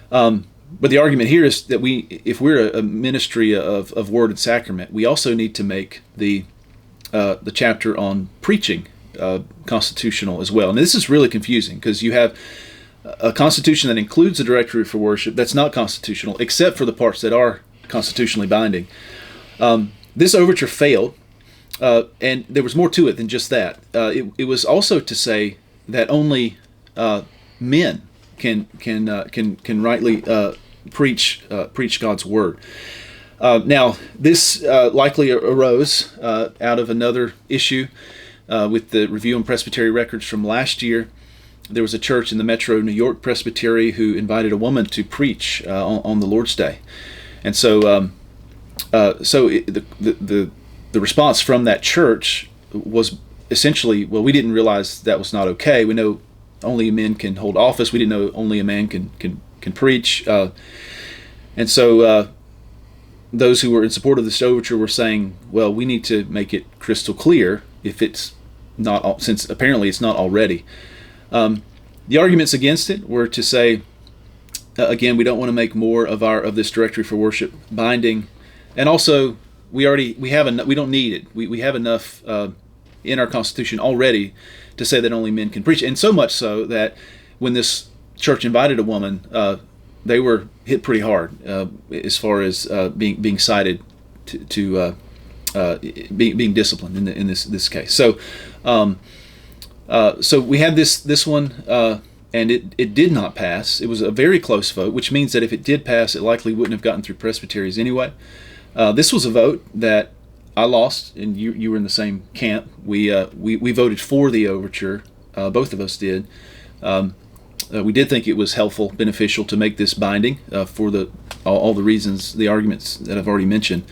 Speaker 1: But the argument here is that if we're a ministry of Word and Sacrament, we also need to make the chapter on preaching constitutional as well. And this is really confusing because you have a constitution that includes a directory for worship that's not constitutional, except for the parts that are constitutionally binding. This overture failed, and there was more to it than just that. It was also to say that only men can rightly preach God's word. Now, this likely arose out of another issue with the Review on Presbytery Records from last year. There was a church in the Metro New York Presbytery who invited a woman to preach on the Lord's Day, and so the response from that church was essentially, well, we didn't realize that was not okay. We know only men can hold office. We didn't know only a man can preach, and so those who were in support of this overture were saying, well, we need to make it crystal clear if it's not, since apparently it's not already. The arguments against it were to say, again, we don't want to make more of this directory for worship binding, and also we don't need it. We have enough in our Constitution already to say that only men can preach, and so much so that when this church invited a woman, they were hit pretty hard as far as being cited to being disciplined in this case. So we had this one, and it did not pass. It was a very close vote, which means that if it did pass, it likely wouldn't have gotten through presbyteries anyway. This was a vote that I lost, and you were in the same camp. We voted for the overture. Both of us did. We did think it was helpful, beneficial to make this binding for all the reasons, the arguments that I've already mentioned.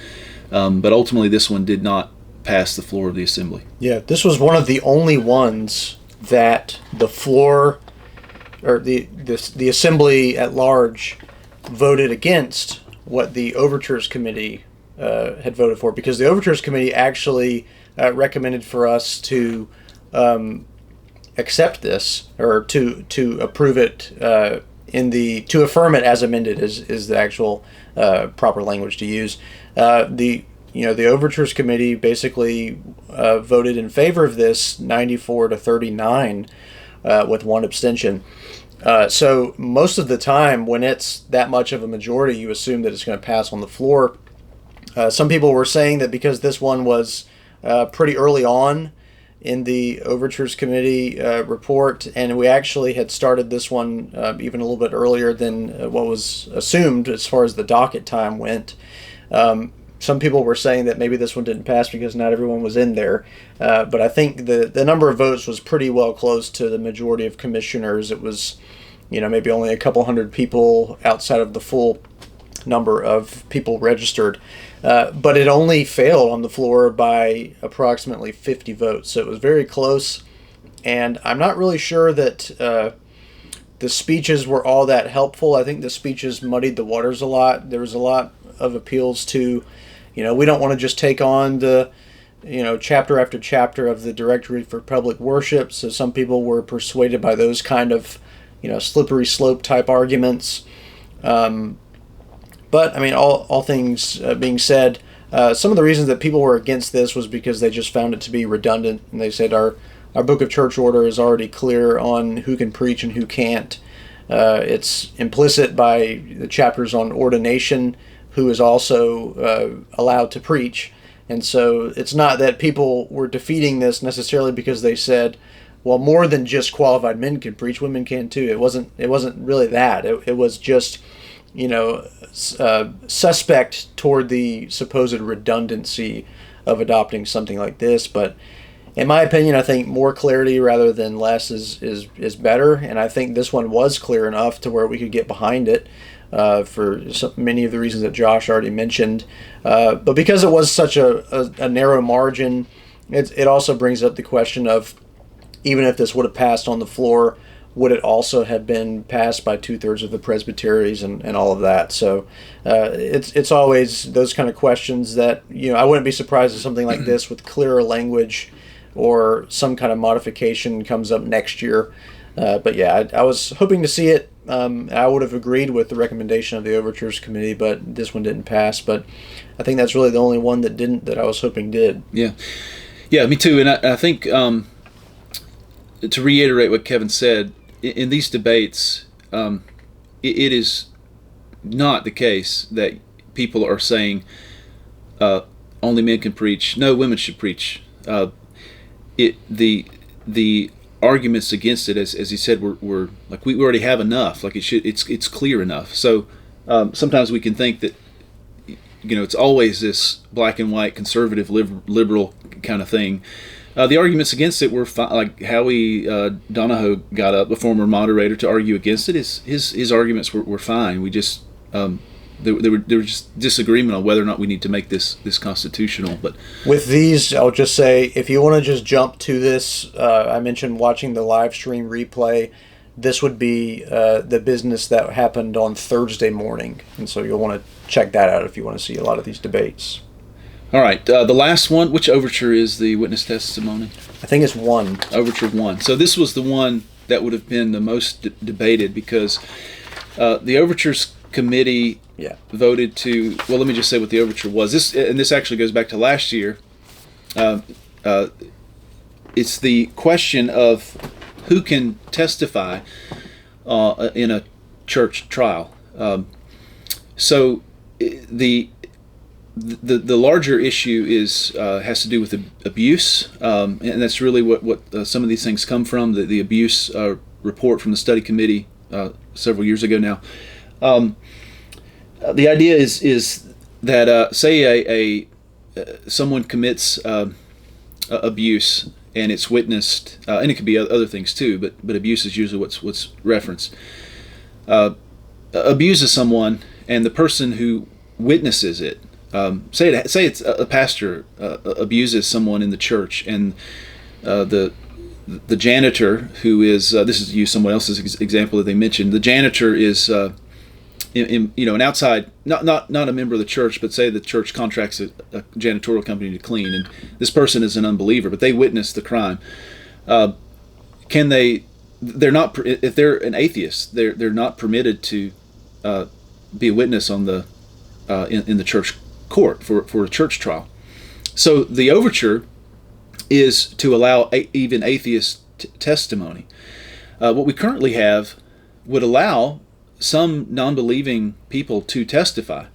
Speaker 1: But ultimately, this one did not pass the floor of the assembly.
Speaker 2: Yeah, this was one of the only ones that the floor, or the assembly at large, voted against what the Overtures Committee had voted for, because the Overtures Committee actually recommended for us to accept this, or to approve it to affirm it as amended is the actual proper language to use. The Overtures Committee basically voted in favor of this 94 to 39 with one abstention. So most of the time when it's that much of a majority, you assume that it's going to pass on the floor. Some people were saying that because this one was pretty early on in the Overtures Committee report, and we actually had started this one even a little bit earlier than what was assumed as far as the docket time went. some people were saying that maybe this one didn't pass because not everyone was in there. But I think the number of votes was pretty well close to the majority of commissioners. It was, maybe only a couple hundred people outside of the full number of people registered. But it only failed on the floor by approximately 50 votes. So it was very close. And I'm not really sure that the speeches were all that helpful. I think the speeches muddied the waters a lot. There was a lot of appeals to, we don't want to just take on the, chapter after chapter of the Directory for Public Worship. So some people were persuaded by those kind of, slippery slope type arguments. But, I mean, all things being said, some of the reasons that people were against this was because they just found it to be redundant. And they said our book of church order is already clear on who can preach and who can't. It's implicit by the chapters on ordination, who is also allowed to preach. And so it's not that people were defeating this necessarily because they said, well, more than just qualified men can preach, women can too. It wasn't really that. It was just, suspect toward the supposed redundancy of adopting something like this. But in my opinion, I think more clarity rather than less is better. And I think this one was clear enough to where we could get behind it for many of the reasons that Josh already mentioned. But because it was such a narrow margin, it also brings up the question of, even if this would have passed on the floor, would it also have been passed by 2/3 of the presbyteries and all of that? So it's always those kind of questions that, I wouldn't be surprised if something like this with clearer language or some kind of modification comes up next year. But yeah, I was hoping to see it. I would have agreed with the recommendation of the Overtures Committee, but this one didn't pass. But I think that's really the only one that didn't, that I was hoping did.
Speaker 1: Yeah, me too. And I think to reiterate what Kevin said, in these debates, it is not the case that people are saying only men can preach. No, women should preach. The arguments against it, as he said, were like we already have enough. Like it's clear enough. So sometimes we can think that it's always this black and white conservative liberal kind of thing. The arguments against it were like Howie Donahoe got up, the former moderator, to argue against it. His arguments were fine. We just there were just disagreement on whether or not we need to make this constitutional. But
Speaker 2: with these, I'll just say, if you want to just jump to this, I mentioned watching the live stream replay. This would be the business that happened on Thursday morning, and so you'll want to check that out if you want to see a lot of these debates.
Speaker 1: All right, the last one, which overture is the witness testimony?
Speaker 2: I think it's 1.
Speaker 1: Overture 1. So this was the one that would have been the most debated because the Overtures Committee voted to, well, let me just say what the overture was. This actually goes back to last year. It's the question of who can testify in a church trial. So the larger issue has to do with abuse, and that's really what some of these things come from. The abuse report from the study committee several years ago now. The idea is that say someone commits abuse and it's witnessed, and it could be other things too, but abuse is usually what's referenced. Abuses someone, and the person who witnesses it. Say it's a pastor abuses someone in the church, and the janitor who is this is to use someone else's example that they mentioned. The janitor is an outside, not a member of the church, but say the church contracts a janitorial company to clean, and this person is an unbeliever, but they witnessed the crime. Can they? They're not. If they're an atheist, they're not permitted to be a witness on the in the church court for a church trial. So the overture is to allow even atheist testimony. What we currently have would allow some non-believing people to testify.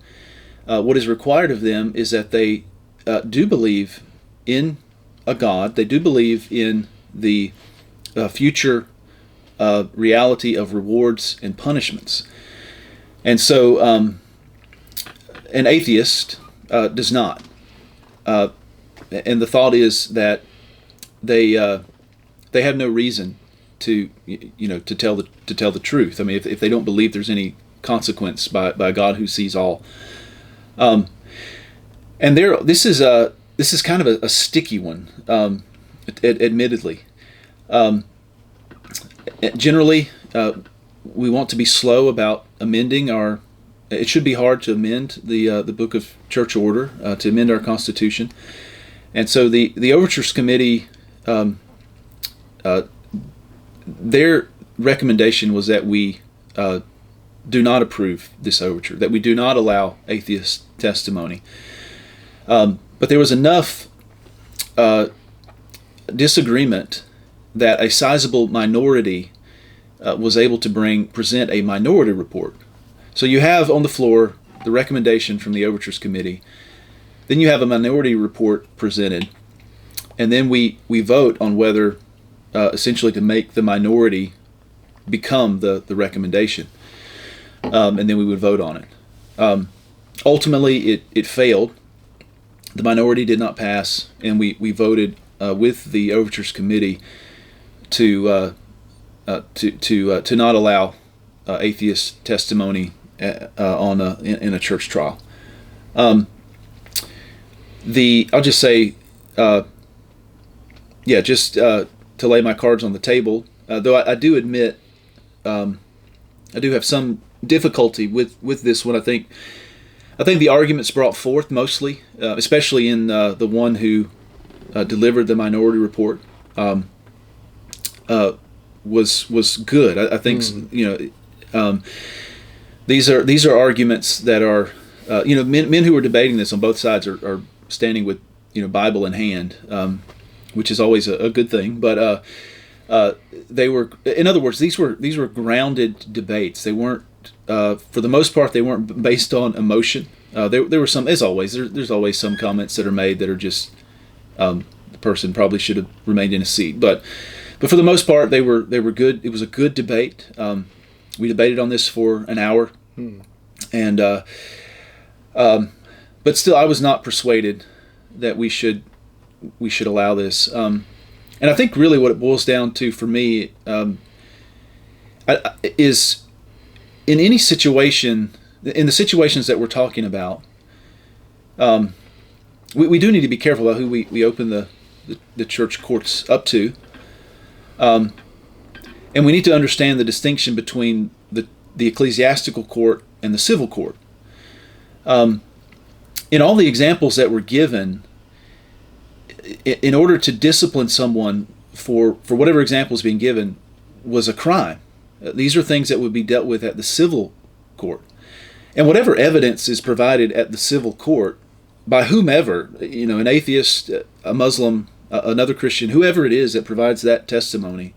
Speaker 1: What is required of them is that they do believe in a God. They do believe in the future reality of rewards and punishments. And so an atheist does not. And the thought is that they have no reason to tell the truth. I mean, if they don't believe there's any consequence by a God who sees all. And this is kind of a sticky one, admittedly. Generally, we want to be slow about amending our. It should be hard to amend the Book of Church Order, to amend our Constitution, and so the Overtures Committee, their recommendation was that we do not approve this overture, that we do not allow atheist testimony. But there was enough disagreement that a sizable minority was able to present a minority report. So you have on the floor the recommendation from the Overtures Committee, then you have a minority report presented, and then we vote on whether essentially to make the minority become the recommendation, and then we would vote on it. Ultimately, it failed. The minority did not pass, and we voted with the Overtures Committee to not allow atheist testimony in a church trial. I'll just say, to lay my cards on the table. Though I do admit, I do have some difficulty with this one. I think the arguments brought forth mostly, especially in the one who delivered the minority report, was good. I think these are arguments that are men who are debating this on both sides are standing with Bible in hand, which is always a good thing. But they were, in other words, these were grounded debates. They weren't, for the most part, they weren't based on emotion. There were some, as always. There's always some comments that are made that are just the person probably should have remained in his seat. But for the most part, they were good. It was a good debate. We debated on this for an hour, and but still, I was not persuaded that we should allow this. And I think really what it boils down to for me is in any situation, in the situations that we're talking about, we do need to be careful about who we open the church courts up to. And we need to understand the distinction between the ecclesiastical court and the civil court. In all the examples that were given, in order to discipline someone for whatever example is being given, was a crime. These are things that would be dealt with at the civil court. And whatever evidence is provided at the civil court by whomever, an atheist, a Muslim, another Christian, whoever it is that provides that testimony,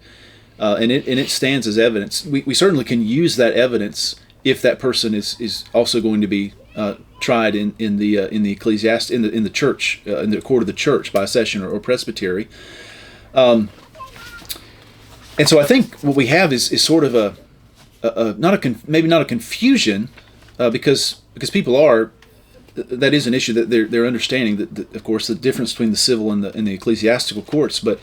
Speaker 1: and it stands as evidence, we certainly can use that evidence if that person is also going to be tried in the church, in the court of the church by a session or presbytery. And so I think what we have is sort of maybe not a confusion, because people are. That is an issue that they're understanding, that of course, the difference between the civil and the ecclesiastical courts, but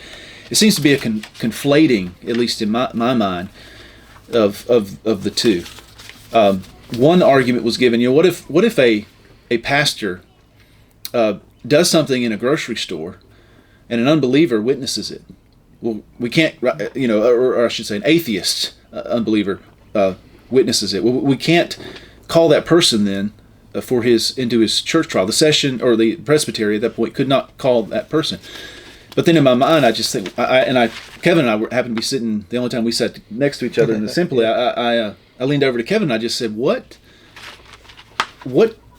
Speaker 1: it seems to be a conflating, at least in my mind, of the two. One argument was given, what if a pastor does something in a grocery store and an unbeliever witnesses it? Well, we can't, or I should say, an atheist unbeliever witnesses it. Well, we can't call that person then into his church trial. The session or the presbytery at that point could not call that person. But then in my mind, I just think, Kevin and I happened to be sitting the only time we sat next to each other in the assembly. I leaned over to Kevin and I just said, "What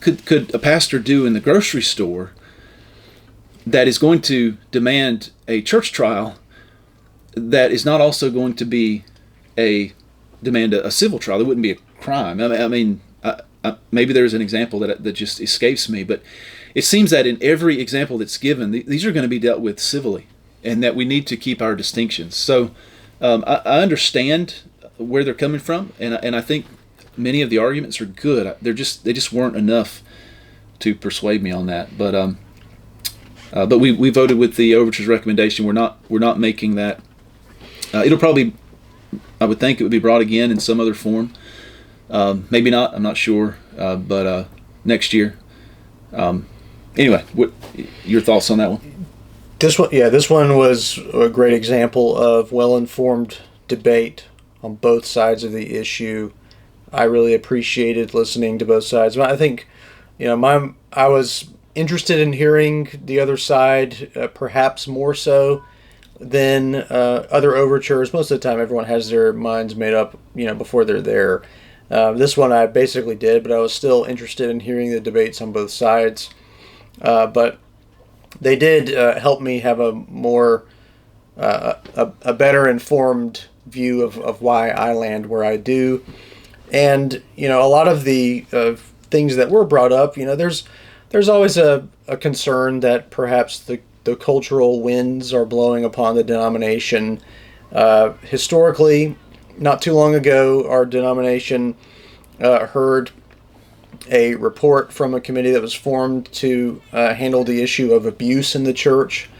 Speaker 1: could a pastor do in the grocery store that is going to demand a church trial that is not also going to be demand a civil trial? It wouldn't be a crime." I mean, maybe there's an example that just escapes me, but it seems that in every example that's given, these are going to be dealt with civilly, and that we need to keep our distinctions. So I understand where they're coming from, and I think many of the arguments are good. They just weren't enough to persuade me on that. But we voted with the overture's recommendation. We're not making that. It'll probably, I would think it would be brought again in some other form. Maybe not. I'm not sure. But next year. Anyway, what your thoughts on that one?
Speaker 2: This one was a great example of well-informed debate on both sides of the issue. I really appreciated listening to both sides. I think, I was interested in hearing the other side, perhaps more so than other overtures. Most of the time, everyone has their minds made up, before they're there. This one I basically did, but I was still interested in hearing the debates on both sides. But they did help me have a more a better informed view of why I land where I do. And a lot of the things that were brought up, there's always a concern that perhaps the cultural winds are blowing upon the denomination. Historically, not too long ago, our denomination heard a report from a committee that was formed to handle the issue of abuse in the church.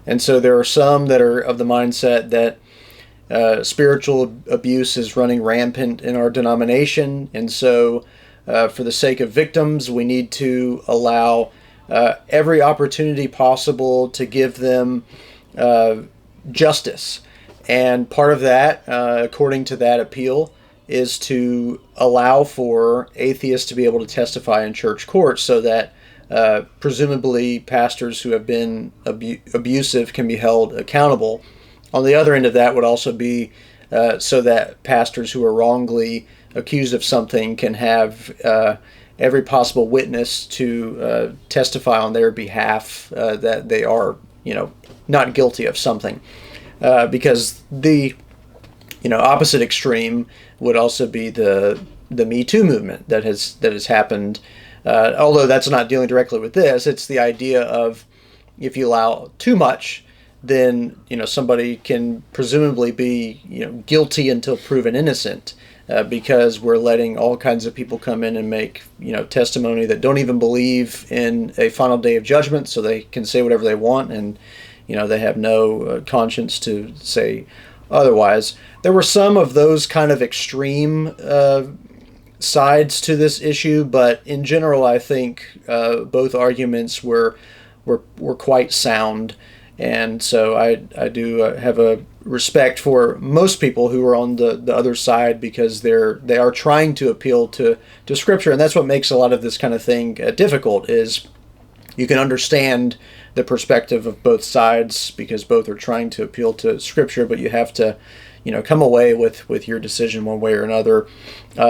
Speaker 2: And so there are some that are of the mindset that spiritual abuse is running rampant in our denomination. And so for the sake of victims, we need to allow every opportunity possible to give them justice. And part of that, according to that appeal, is to allow for atheists to be able to testify in church court so that presumably pastors who have been abusive can be held accountable. On the other end of that would also be so that pastors who are wrongly accused of something can have every possible witness to testify on their behalf that they are, not guilty of something. Because the opposite extreme would also be the Me Too movement that has happened. Although that's not dealing directly with this, it's the idea of if you allow too much, then somebody can presumably be guilty until proven innocent, because we're letting all kinds of people come in and make testimony that don't even believe in a final day of judgment, so they can say whatever they want, and they have no conscience to say otherwise. There were some of those kind of extreme sides to this issue, but in general, I think both arguments were quite sound, and so I do have a respect for most people who are on the other side, because they are trying to appeal to Scripture, and that's what makes a lot of this kind of thing difficult. Is you can understand the perspective of both sides because both are trying to appeal to Scripture, but you have to, come away with your decision one way or another.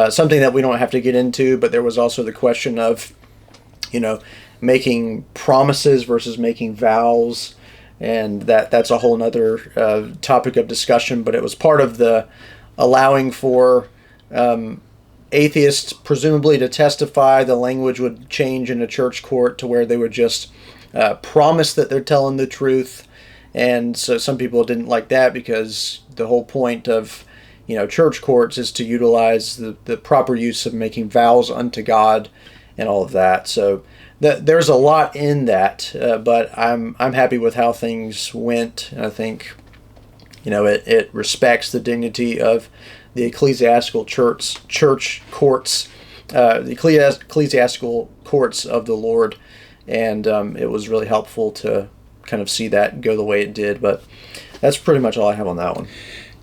Speaker 2: Something that we don't have to get into, but there was also the question of, making promises versus making vows, and that's a whole other topic of discussion, but it was part of the allowing for atheists presumably to testify. The language would change in a church court to where they would just promise that they're telling the truth. And so some people didn't like that, because the whole point of church courts is to utilize the proper use of making vows unto God and all of that. So there's a lot in that, but I'm happy with how things went. I think it respects the dignity of the ecclesiastical church courts, the ecclesiastical courts of the Lord, and it was really helpful to kind of see that go the way it did. But that's pretty much all I have on that one.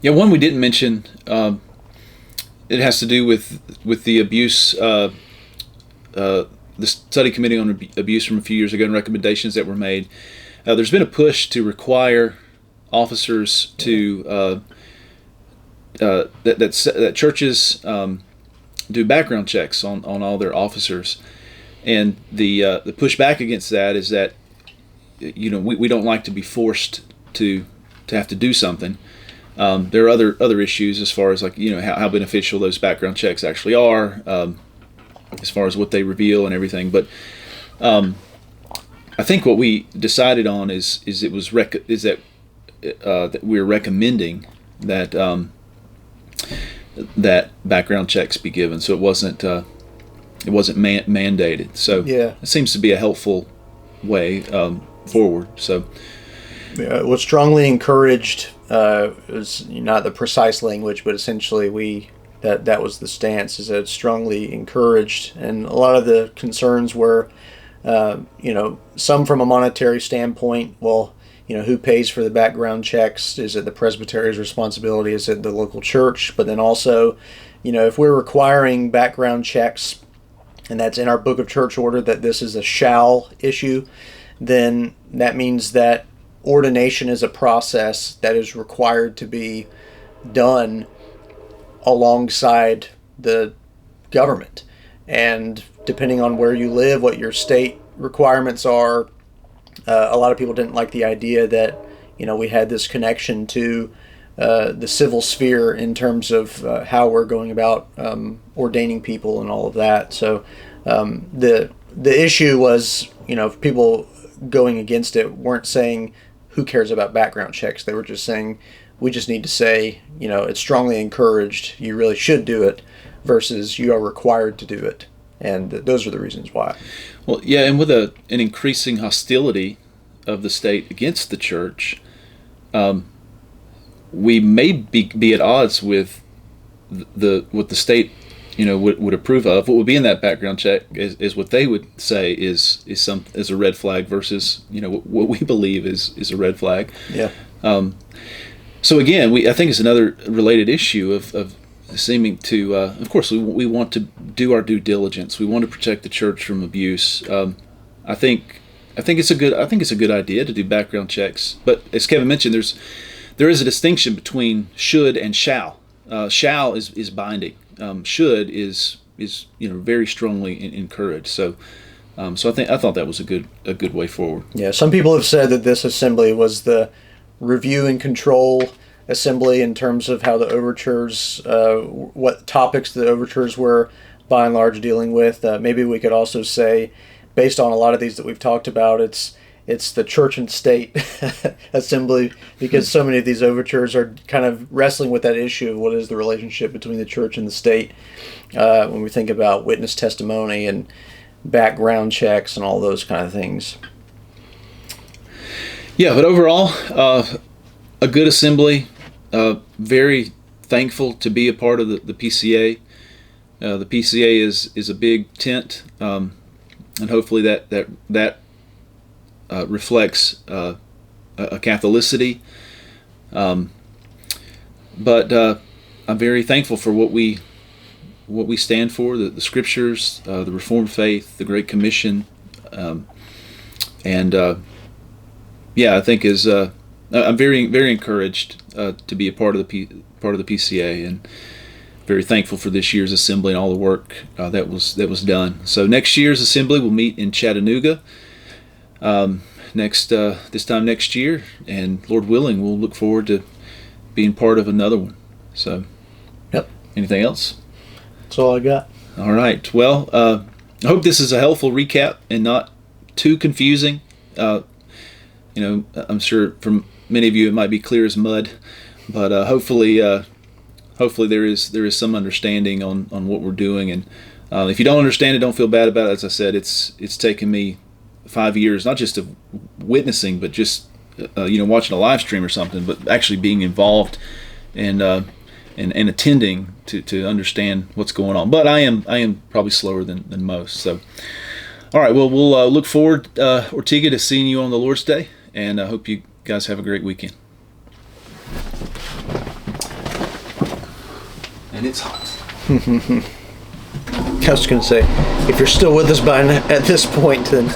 Speaker 1: Yeah, one we didn't mention, it has to do with the abuse, the study committee on abuse from a few years ago and recommendations that were made. There's been a push to require officers to that churches do background checks on all their officers, and the pushback against that is that we don't like to be forced to have to do something. There are other issues as far as how beneficial those background checks actually are, as far as what they reveal and everything. But I think what we decided on is that we're recommending that that background checks be given. So it wasn't it wasn't mandated. So
Speaker 2: Yeah.
Speaker 1: it seems to be a helpful way forward. So
Speaker 2: What's strongly encouraged is not the precise language, but essentially that was the stance, is that it's strongly encouraged. And a lot of the concerns were, some from a monetary standpoint. Well, who pays for the background checks? Is it the presbytery's responsibility? Is it the local church? But then also, if we're requiring background checks, and that's in our book of church order, that this is a shall issue, then that means that ordination is a process that is required to be done alongside the government. And depending on where you live, what your state requirements are, a lot of people didn't like the idea that we had this connection to the civil sphere in terms of how we're going about ordaining people and all of that. So the issue was, people going against it weren't saying who cares about background checks. They were just saying we just need to say, it's strongly encouraged, you really should do it, versus you are required to do it. And those are the reasons why.
Speaker 1: Well, yeah, and with an increasing hostility of the state against the church, we may be at odds with what the state would approve of. What would be in that background check is what they would say is a red flag versus what we believe is a red flag.
Speaker 2: Yeah.
Speaker 1: So again, I think it's another related issue of seeming to. Of course, we want to do our due diligence. We want to protect the church from abuse. I think it's a good idea to do background checks. But as Kevin mentioned, there is a distinction between should and shall. Shall is binding. Should is very strongly encouraged. So I thought that was a good way forward.
Speaker 2: Yeah, some people have said that this assembly was the review and control assembly in terms of how the overtures, what topics the overtures were by and large dealing with. Maybe we could also say, based on a lot of these that we've talked about, it's the church and state assembly, because so many of these overtures are kind of wrestling with that issue of what is the relationship between the church and the state when we think about witness testimony and background checks and all those kind of things.
Speaker 1: Yeah, but overall, a good assembly. Very thankful to be a part of the PCA. The PCA is a big tent, and hopefully that reflects a Catholicity. But I'm very thankful for what we stand for: the Scriptures, the Reformed faith, the Great Commission, and I think I'm very very encouraged to be a part of the PCA, and very thankful for this year's assembly and all the work that was done. So next year's assembly will meet in Chattanooga this time next year, and Lord willing, we'll look forward to being part of another one. So,
Speaker 2: yep.
Speaker 1: Anything else?
Speaker 2: That's all I got.
Speaker 1: All right. Well, I hope this is a helpful recap and not too confusing. I'm sure for many of you it might be clear as mud, but hopefully there is some understanding on what we're doing. And if you don't understand it, don't feel bad about it. As I said, it's taken me 5 years, not just of witnessing, but just watching a live stream or something, but actually being involved and attending to understand what's going on. But I am probably slower than most. So, all right. Well, we'll look forward, Ortega, to seeing you on the Lord's Day, and I hope you guys have a great weekend. And it's hot.
Speaker 2: I was going to say, if you're still with us at this point, then